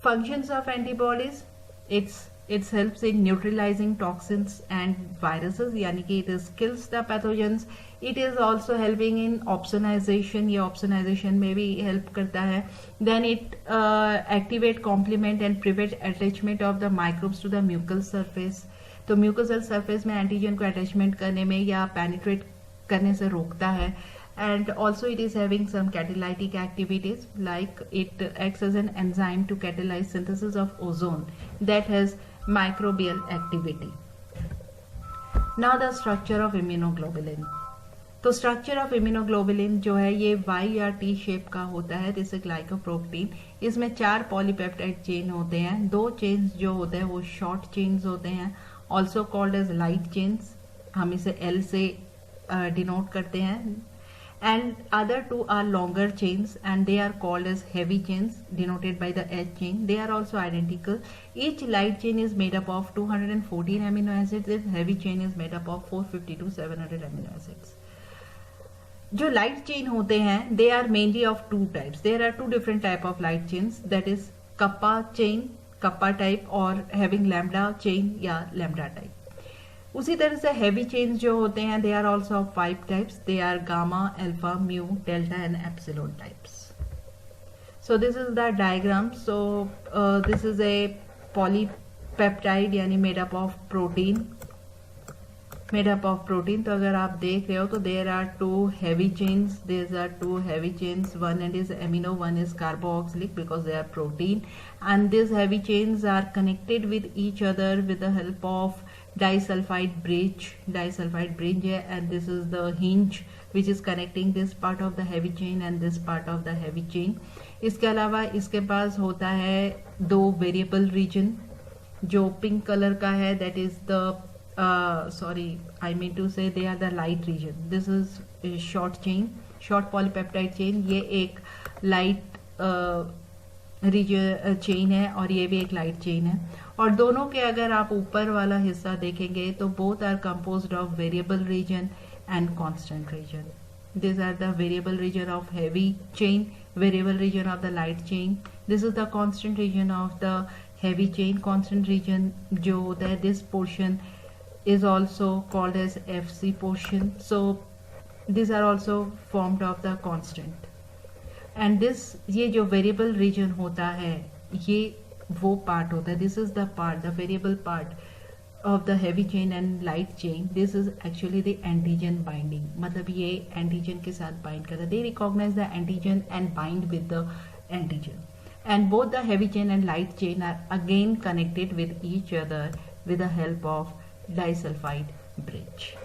Functions of antibodies, it helps in neutralizing toxins and viruses, यानी कि it kills the pathogens. It is also helping in opsonization, ये opsonization में भी help करता है. Then it activate complement and prevent attachment of the microbes to the mucous surface. तो mucosal surface में antigen को attachment करने में या penetrate करने से रोकता है। And also it is having some catalytic activities, like it acts as an enzyme to catalyze synthesis of ozone that has microbial activity. Now the structure of immunoglobulin. तो स्ट्रक्चर ऑफ इम्यूनोग्लोबुलिन जो है ये Y या T शेप का होता है, जैसे ग्लाइकोप्रोटीन। इसमें 4 पॉलीपेप्टाइड चेन होते हैं, 2 चेन्स जो होते हैं वो शॉर्ट चेन्स होते हैं, also called as light chains, हम इसे L से डिनोट करते हैं, and other 2 are longer chains and they are called as heavy chains denoted by the H chain. They are also identical. Each light chain is made up of 214 amino acids. This heavy chain is made up of 450 to 700 amino acids. जो light chain होते हैं they are mainly of 2 types. There are 2 different type of light chains, that is kappa chain, kappa type, or having lambda chain या lambda type. उसी तरह से हैवी चेन्स जो होते हैं they are also of 5 types. They are gamma, alpha, mu, delta and epsilon types. So this is the diagram. So this is a polypeptide यानी made up of protein. तो अगर आप देख रहे हो तो there are two heavy chains. These are two heavy chains. One is amino, one is carboxylic because they are protein. And these heavy chains are connected with each other with the help of disulfide bridge. And this is the hinge which is connecting this part of the heavy chain and this part of the heavy chain. इसके अलावा इसके पास होता है दो वेरिएबल रीजन. जो पिंक कलर का है that is the I mean to say they are the light region. This is short polypeptide chain. ये एक लाइट रीजन चेन है और ये भी एक लाइट चेन है. और दोनों के अगर आप ऊपर वाला हिस्सा देखेंगे तो both are composed of variable region and constant region. These are the variable region of heavy chain, variable region of the light chain. This is the constant region of the heavy chain. Constant region जो होता है, this portion is also called as FC portion. So these are also formed of the constant. And this ये जो variable region होता है ये वो part होता है. This is the part, the variable part of the heavy chain and light chain. This is actually the antigen binding. मतलब ये antigen के साथ bind करता है. They recognize the antigen and bind with the antigen. And both the heavy chain and light chain are again connected with each other with the help of disulfide bridge.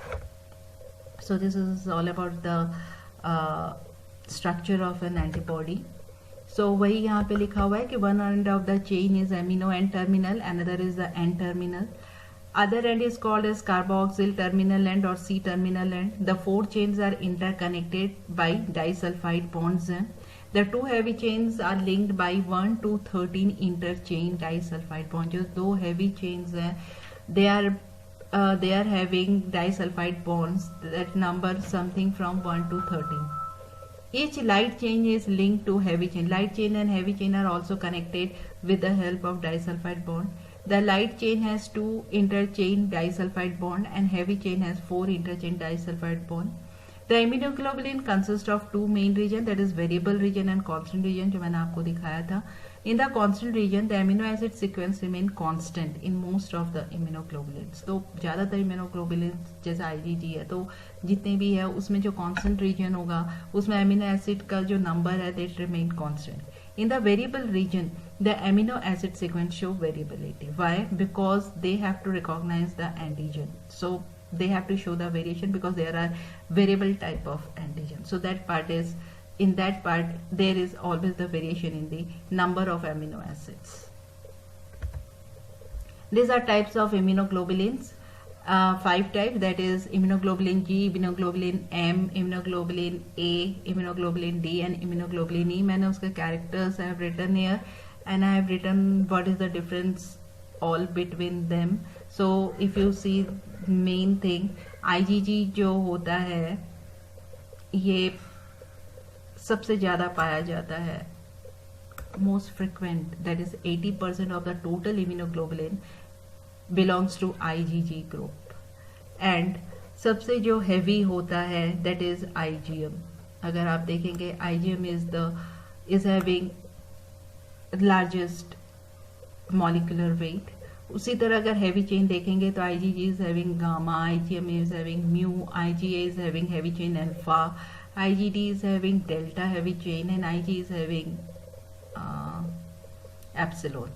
So this is all about the structure of an antibody. So वही यहाँ पे लिखा हुआ है कि one end of the chain is amino end terminal, another is the N terminal. Other end is called as carboxyl terminal end or C terminal end. The four chains are interconnected by disulfide bonds. The two heavy chains are linked by 1 to 13 interchain disulfide bonds. जो दो heavy chains हैं, they are having disulfide bonds that number something from 1 to 13. Each light chain is linked to heavy chain. Light chain and heavy chain are also connected with the help of disulfide bond. The light chain has 2 interchain disulfide bond and heavy chain has 4 interchain disulfide bond. The immunoglobulin consists of two main region, that is variable region and constant region जो मैंने आपको दिखाया था. In the constant region, the amino acid sequence remain constant in most of the immunoglobulins. तो ज़्यादातर immunoglobulins जैसा IgG है तो जितने भी है उसमें जो constant region होगा उसमें amino acid का जो number है that remain constant. In the variable region, the amino acid sequence show variability. Why? Because they have to recognize the antigen. So they have to show the variation because there are variable type of antigen. So that part is, in that part, there is always the variation in the number of amino acids. These are types of immunoglobulins. 5 types, that is immunoglobulin G, immunoglobulin M, immunoglobulin A, immunoglobulin D and immunoglobulin E. मैंने उसके characters I have written here and I have written what is the difference all between them. So if you see main thing, IgG जो होता है ये सबसे ज़्यादा पाया जाता है, most frequent, that is 80% of the total immunoglobulin belongs to IgG group. And सबसे जो heavy होता है that is IgM. अगर आप देखेंगे IgM is having largest molecular weight. उसी तरह अगर heavy chain देखेंगे तो IgG is having gamma, IgM is having mu, IgA is having heavy chain alpha, IgD is having delta heavy chain and Ig is having epsilon.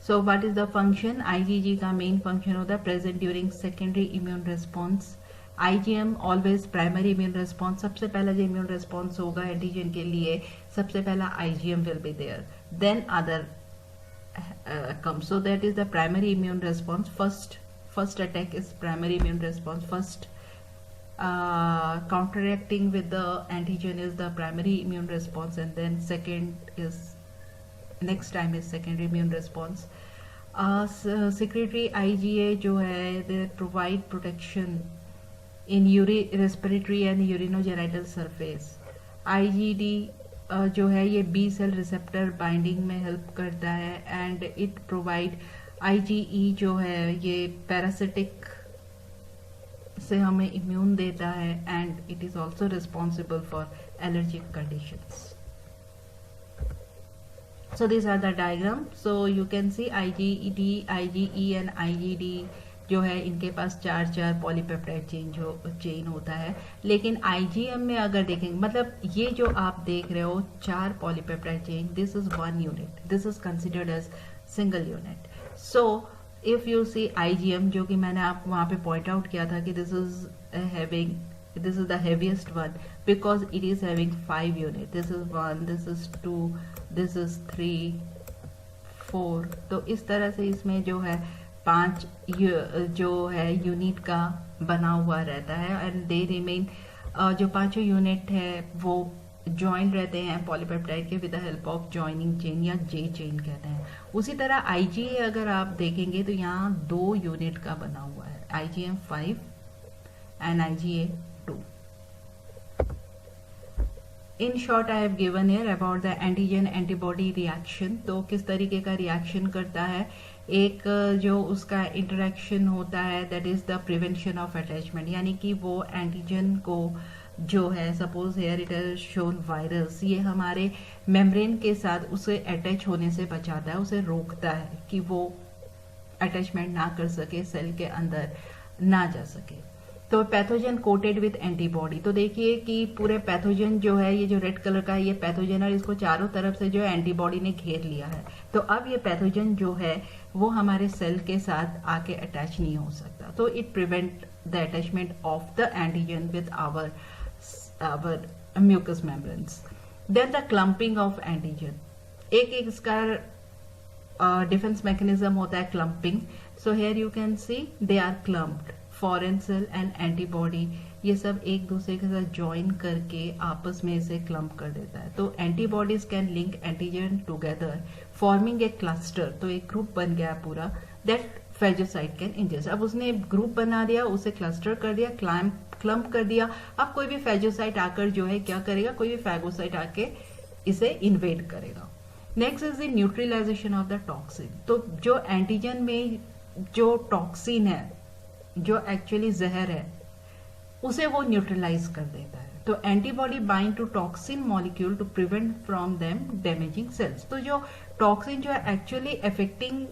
So what is the function? IgG का main function होता है present during secondary immune response. IgM always primary immune response. सबसे पहला जो immune response होगा antigen के लिए सबसे पहला IgM will be there. Then other comes. So that is the primary immune response. First attack is primary immune response. First counteracting with the antigen is the primary immune response, and then next time is secondary immune response. Secretory IgA जो है they provide protection in respiratory and urinogenital surface. IgD जो है ये B cell receptor binding में help करता है and it provide IgE जो है ये parasitic से हमें इम्यून देता है and it is also responsible for allergic conditions. So these are the diagram. So you can see IgD, IgE and IgD जो है इनके पास चार पॉलीपेप्टाइड चेन होता है. लेकिन IgM में अगर देखेंगे, मतलब ये जो आप देख रहे हो 4 polypeptide chain, this is 1 unit, this is considered as single unit. So if you see IgM, जो कि मैंने आप वहाँ पे पॉइंट आउट किया था कि this is the heaviest one because it is having 5 units. This is 1, this is 2, this is 3, 4. तो इस तरह से इसमें जो है 5 जो है यूनिट का बना हुआ रहता है एंड दे रिमेन, जो 5 यूनिट है वो ज्वाइन रहते हैं पॉलीपेप्टाइड के with the help of joining chain या जे चेन कहते हैं. उसी तरह IgA अगर आप देखेंगे तो यहाँ 2 यूनिट का बना हुआ है, IgM 5 and IgA 2. In short, I have given here about the antigen antibody reaction. तो किस तरीके का रिएक्शन करता है. एक जो उसका इंटरेक्शन होता है that is the prevention of attachment, यानी कि वो एंटीजन को जो है, suppose here it has shown virus, ये हमारे मेम्ब्रेन के साथ उसे अटैच होने से बचाता है, उसे रोकता है कि वो अटैचमेंट ना कर सके, सेल के अंदर ना जा सके. तो पैथोजन कोटेड विथ एंटीबॉडी. तो देखिए कि पूरे पैथोजन जो है, ये जो रेड कलर का है ये पैथोजन है, इसको चारों तरफ से जो है एंटीबॉडी ने घेर लिया है. तो अब ये पैथोजन जो है वो हमारे सेल के साथ आके अटैच नहीं हो सकता. तो it prevent the attachment of the antigen with our mucus membranes. Then the clumping of antigen. एक इसका डिफेंस मैकेनिज्म होता है clumping. So here you can see they are clumped. Foreign cell and antibody ये सब एक दूसरे के साथ ज्वाइन करके आपस में इसे क्लम्प कर देता है. तो antibodies can link antigen together forming a cluster. तो एक ग्रुप बन गया पूरा दैट फेगोसाइट कैन इंजेस्ट. अब उसने ग्रुप बना दिया, उसे क्लस्टर कर दिया, क्लम्प कर दिया. अब कोई भी फेगोसाइट आकर जो है क्या करेगा, कोई भी फेगोसाइट आके इसे इन्वेड करेगा. Next is the neutralization of the toxin. तो जो एंटीजन में जो टॉक्सिन है, जो एक्चुअली जहर है, उसे वो न्यूट्रलाइज कर देता है. तो antibody bind to toxin molecule to prevent from them damaging cells. तो जो टॉक्सिन जो है एक्चुअली अफेक्टिंग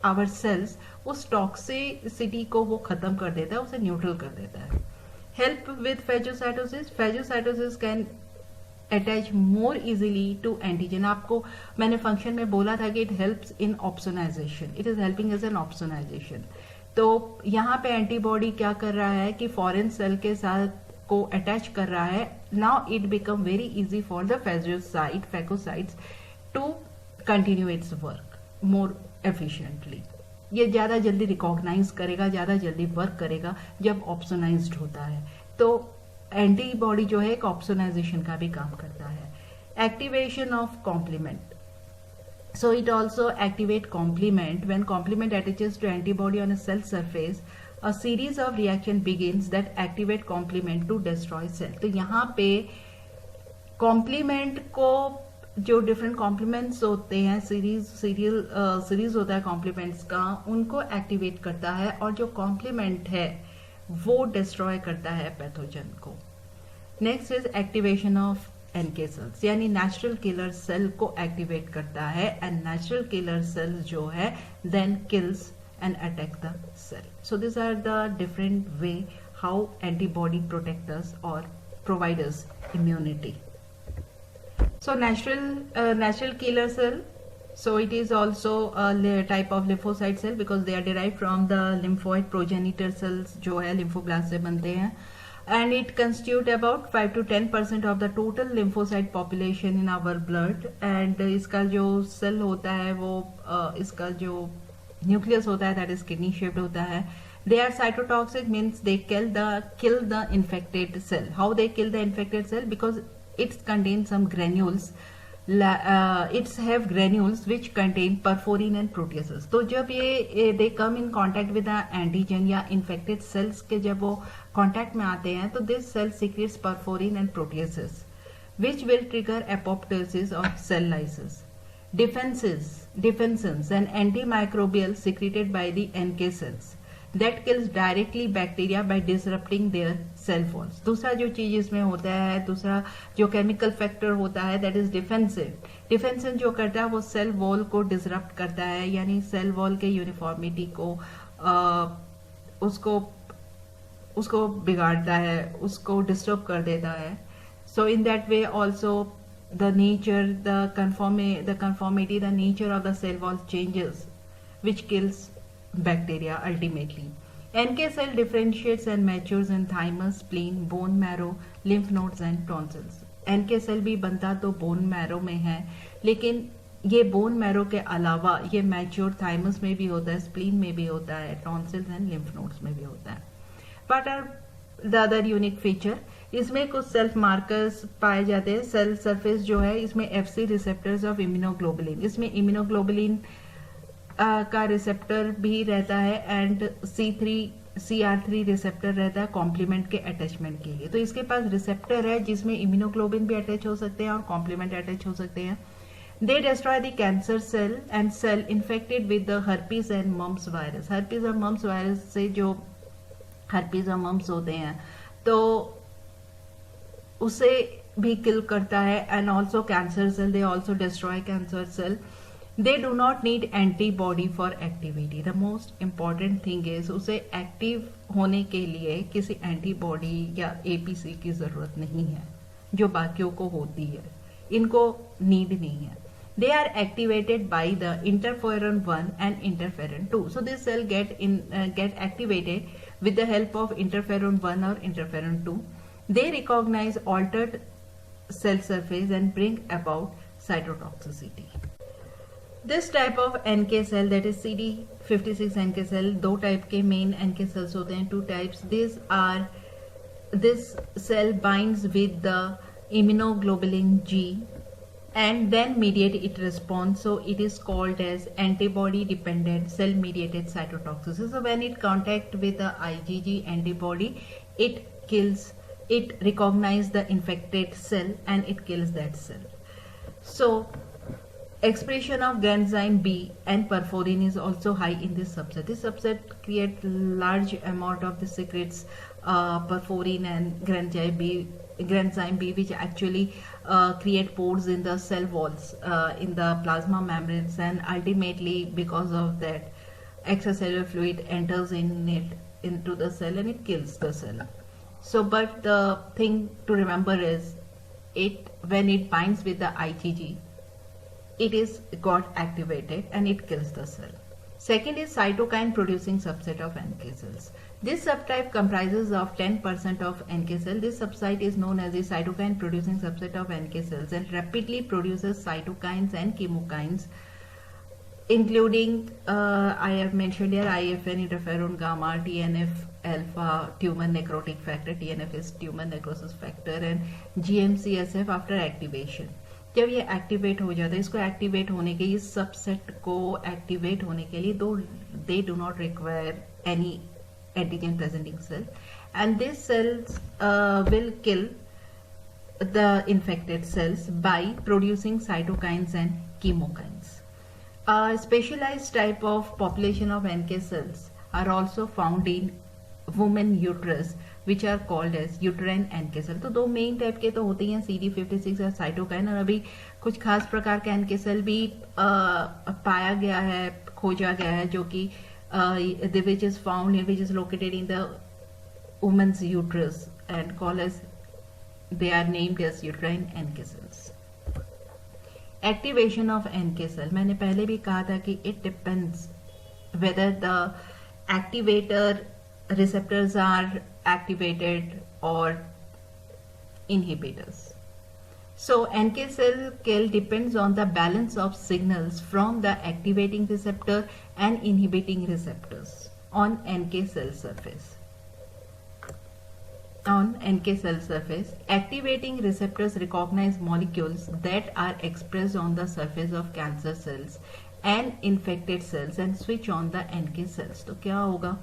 आवर सेल्स, उस टॉक्सिसिटी को वो खत्म कर देता है, उसे न्यूट्रल कर देता है. Help with phagocytosis. Phagocytosis can attach more easily to antigen. आपको मैंने फंक्शन में बोला था कि it helps in opsonization, it is helping as an opsonization. तो यहाँ पे एंटीबॉडी क्या कर रहा है कि फॉरेन सेल के साथ को अटैच कर रहा है. Now it become very easy for the phagocytes to continue its work more efficiently. ये ज्यादा जल्दी रिकॉग्नाइज करेगा, ज्यादा जल्दी वर्क करेगा जब ऑप्सोनाइज्ड होता है. तो एंटीबॉडी जो है एक ऑप्सोनाइजेशन का भी काम करता है. Activation of complement. So it also activate complement. When complement attaches to antibody on a cell surface, a series of reaction begins that activate complement to destroy cell. तो यहाँ पे complement को जो different complements होते हैं, सीरीज होता है complements का, उनको activate करता है और जो complement है वो destroy करता है पैथोजन को. Next is activation of NK cells, यानी नेचुरल किलर सेल को एक्टिवेट करता है एंड नेचुरल किलर सेल जो है then kills and attack the cell. So this are the different way how antibody protect us और provide us immunity. So natural killer cell, so it is also a type of lymphocyte cell because they are derived from the lymphoid progenitor cells जो है lymphoblast से बनते हैं. And it constitute about 5 to 10% of the total lymphocyte population in our blood. And इसका जो सेल होता है वो इसका जो न्यूक्लियस होता है that is kidney shaped होता है. They are cytotoxic, means they kill the infected cell. How they kill the infected cell? Because it contains some granules. It's have granules which contain perforin and proteases. तो जब ये they come in contact with the antigen या infected cells के जब वो contact में आते हैं तो this cell secretes perforin and proteases which will trigger apoptosis or cell lysis. Defensins and antimicrobial secreted by the NK cells. That kills directly bacteria by disrupting their cell walls. दूसरा जो चीज इसमें होता है, दूसरा जो केमिकल फैक्टर होता है दैट इज डिफेंसिव। डिफेंसिव जो करता है वो सेल वॉल को डिसरप्ट करता है, यानी सेल वॉल के यूनिफॉर्मिटी को उसको बिगाड़ता है, उसको डिस्टर्ब कर देता है। So in that way also the nature, the conformity, the nature of the cell wall changes, which kills bacteria ultimately. NK cell differentiates and matures in thymus, spleen, bone marrow, lymph nodes and tonsils. NK cell भी बनता तो bone marrow में है, लेकिन ये bone marrow के अलावा ये मैच्योर thymus में भी होता है, spleen में भी होता है, tonsils and lymph nodes में भी होता है. What are the other unique feature? इसमें कुछ सेल्फ मार्कर्स पाए जाते हैं। सेल सरफेस जो है इसमें एफसी रिसेप्टर्स ऑफ इम्यूनोग्लोबुलिन, इसमें इम्यूनोग्लोबुलिन का रिसेप्टर भी रहता है एंड CR3 रिसेप्टर रहता है कॉम्प्लीमेंट के अटैचमेंट के लिए। तो इसके पास रिसेप्टर है जिसमें इम्यूनोग्लोबिन भी अटैच हो सकते हैं और कॉम्प्लीमेंट अटैच हो सकते हैं। They destroy the cancer cell and cell infected with the herpes and mumps virus. Herpes और मम्प्स वायरस से जो हर्पीज और मम्प्स होते हैं तो उसे भी किल करता है and also cancer cell, they also destroy cancer cell. They do not need antibody for activity. The most important thing is उसे एक्टिव होने के लिए किसी एंटीबॉडी या APC की जरूरत नहीं है जो बाकियों को होती है, इनको नीड नहीं है। They are activated by the interferon 1 and interferon 2. So this cell get activated with the help of interferon 1 or interferon 2. They recognize altered cell surface and bring about cytotoxicity. This type of NK cell, that is CD56 NK cell, दो टाइप के मेन NK cells होते हैं, two types. This cell binds with the immunoglobulin G and then mediate its response, so it is called as antibody dependent cell mediated cytotoxicity. So when it contact with the IgG antibody, it recognizes the infected cell and it kills that cell. So expression of granzyme B and perforin is also high in this subset. This subset create large amount of the secretes perforin and granzyme B, which actually create pores in the cell walls, in the plasma membranes, and ultimately because of that extracellular fluid enters into the cell and it kills the cell. So but the thing to remember is when it binds with the IgG, it is got activated and it kills the cell. Second is cytokine producing subset of NK cells. This subtype comprises of 10% of NK cell. This subset is known as the cytokine producing subset of NK cells and rapidly produces cytokines and chemokines, including I have mentioned here IFN, interferon gamma, TNF alpha, tumor necrotic factor. TNF is tumor necrosis factor, and GM-CSF after activation. जब ये एक्टिवेट हो जाता है, इसको एक्टिवेट होने के, इस सबसेट को एक्टिवेट होने के लिए दे do not require any antigen presenting cell, and these cells will kill the infected cells by producing cytokines and chemokines. A specialized type of population of NK cells are also found in women uterus, which are called as uterine NK cell. तो दो मेन टाइप के तो होते हैं, CD56 और साइटोकाइन, और अभी कुछ खास प्रकार के NK सेल भी पाया गया है, खोजा गया है, जो कि which is located in the woman's uterus and they are named as uterine NK cells. Activation of NK cell, मैंने पहले भी कहा था कि it depends whether the activator receptors are activated or inhibitors. So NK cell kill depends on the balance of signals from the activating receptor and inhibiting receptors on NK cell surface. On NK cell surface, activating receptors recognize molecules that are expressed on the surface of cancer cells and infected cells and switch on the NK cells. तो क्या होगा,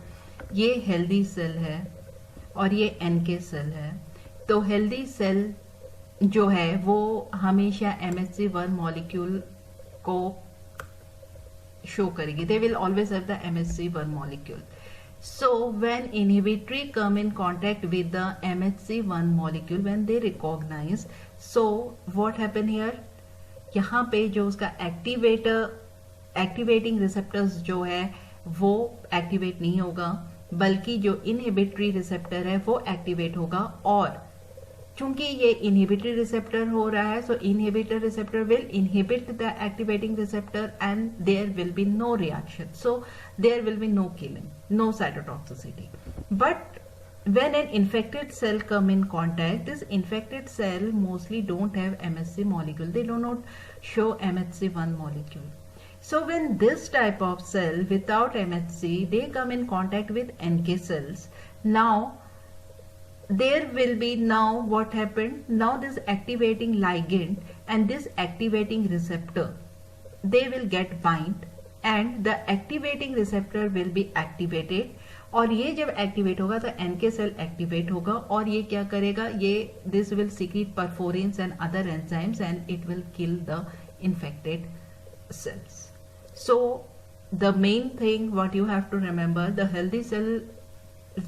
ये healthy cell है और ये NK cell है, तो healthy cell जो है वो हमेशा MHC1 मॉलिक्यूल को शो करेगी. They will always have the MHC1 molecule. So when inhibitory come in contact with the MHC1 molecule, when they recognize, so what happen here, यहाँ पे जो उसका एक्टिवेटिंग रिसेप्टर्स जो है वो एक्टिवेट नहीं होगा, बल्कि जो इनहिबिटरी रिसेप्टर है वो एक्टिवेट होगा। और चूंकि ये इनहिबिटरी रिसेप्टर हो रहा है, so inhibitor receptor will inhibit the activating receptor and there will be no reaction, so there will be no killing, no cytotoxicity. But when an infected cell come in contact, this infected cell mostly don't have MHC molecule. They do not show MHC1 molecule. So when this type of cell without MHC, they come in contact with NK cells. Now there will be, now what happened? Now this activating ligand and this activating receptor, they will get bind and the activating receptor will be activated. और ये जब एक्टिवेट होगा तो NK सेल एक्टिवेट होगा और ये क्या करेगा, ये this will secrete perforins and other enzymes and it will kill the infected cells. So the main thing what you have to remember, the healthy cell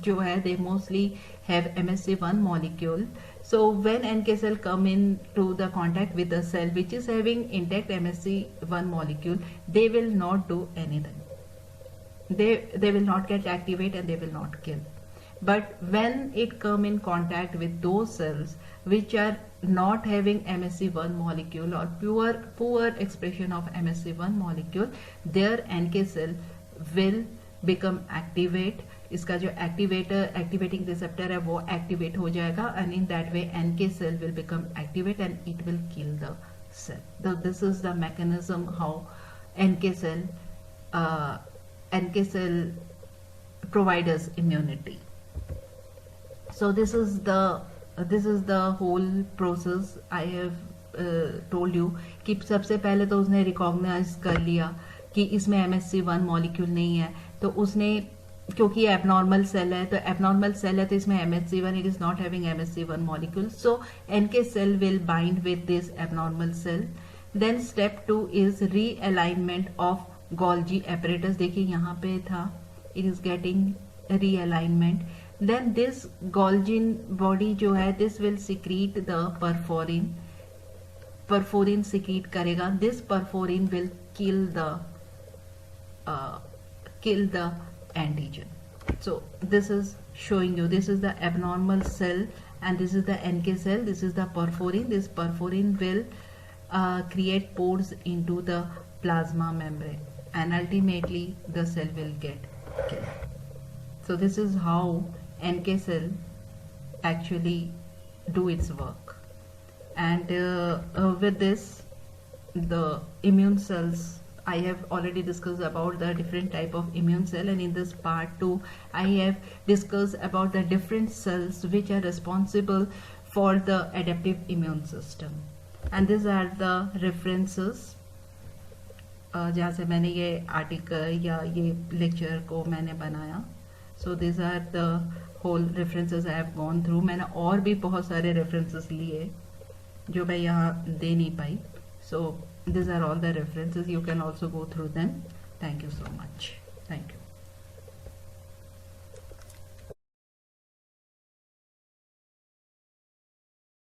जो है they mostly have MHC1 molecule. So when NK cell come into the contact with the cell which is having intact MHC1 molecule, they will not do anything. They will not get activate and they will not kill. But when it come in contact with those cells which are not having MHC1 molecule or poor expression of MHC1 molecule, their NK cell will become activate. इसका जो एक्टिवेटिंग रिसेप्टर है वो एक्टिवेट हो जाएगा and in that way NK cell will become activate and it will kill the cell. So this is the mechanism how NK cell provide us immunity. So this is the whole process I have told you कि सबसे पहले तो उसने रिकॉग्नाइज कर लिया कि इसमें MHC1 मॉलिक्यूल नहीं है, तो उसने, क्योंकि एबनॉर्मल सेल है तो इसमें MHC1, it is not having MHC1 molecule, so NK cell will bind with this abnormal cell. Then step 2 is realignment of Golgi apparatus. देखिए यहाँ पे था, it is getting realignment. Then this Golgi body जो है this will secrete the perforin secrete करेगा. This perforin will kill the antigen. So this is showing you, this is the abnormal cell and this is the NK cell, this is the perforin. This perforin will create pores into the plasma membrane and ultimately the cell will get killed. So this is how NK cell actually do its work. And with this, the immune cells, I have already discussed about the different type of immune cell, and in this part 2 I have discussed about the different cells which are responsible for the adaptive immune system. And these are the references जहाँ से मैंने ये आर्टिकल या ये लेक्चर को मैंने बनाया. So these are the whole references I have gone through. मैंने और भी बहुत सारे references लिए जो मैं यहाँ दे नहीं पाई. So these are all the references. You can also go through them. Thank you so much. Thank you.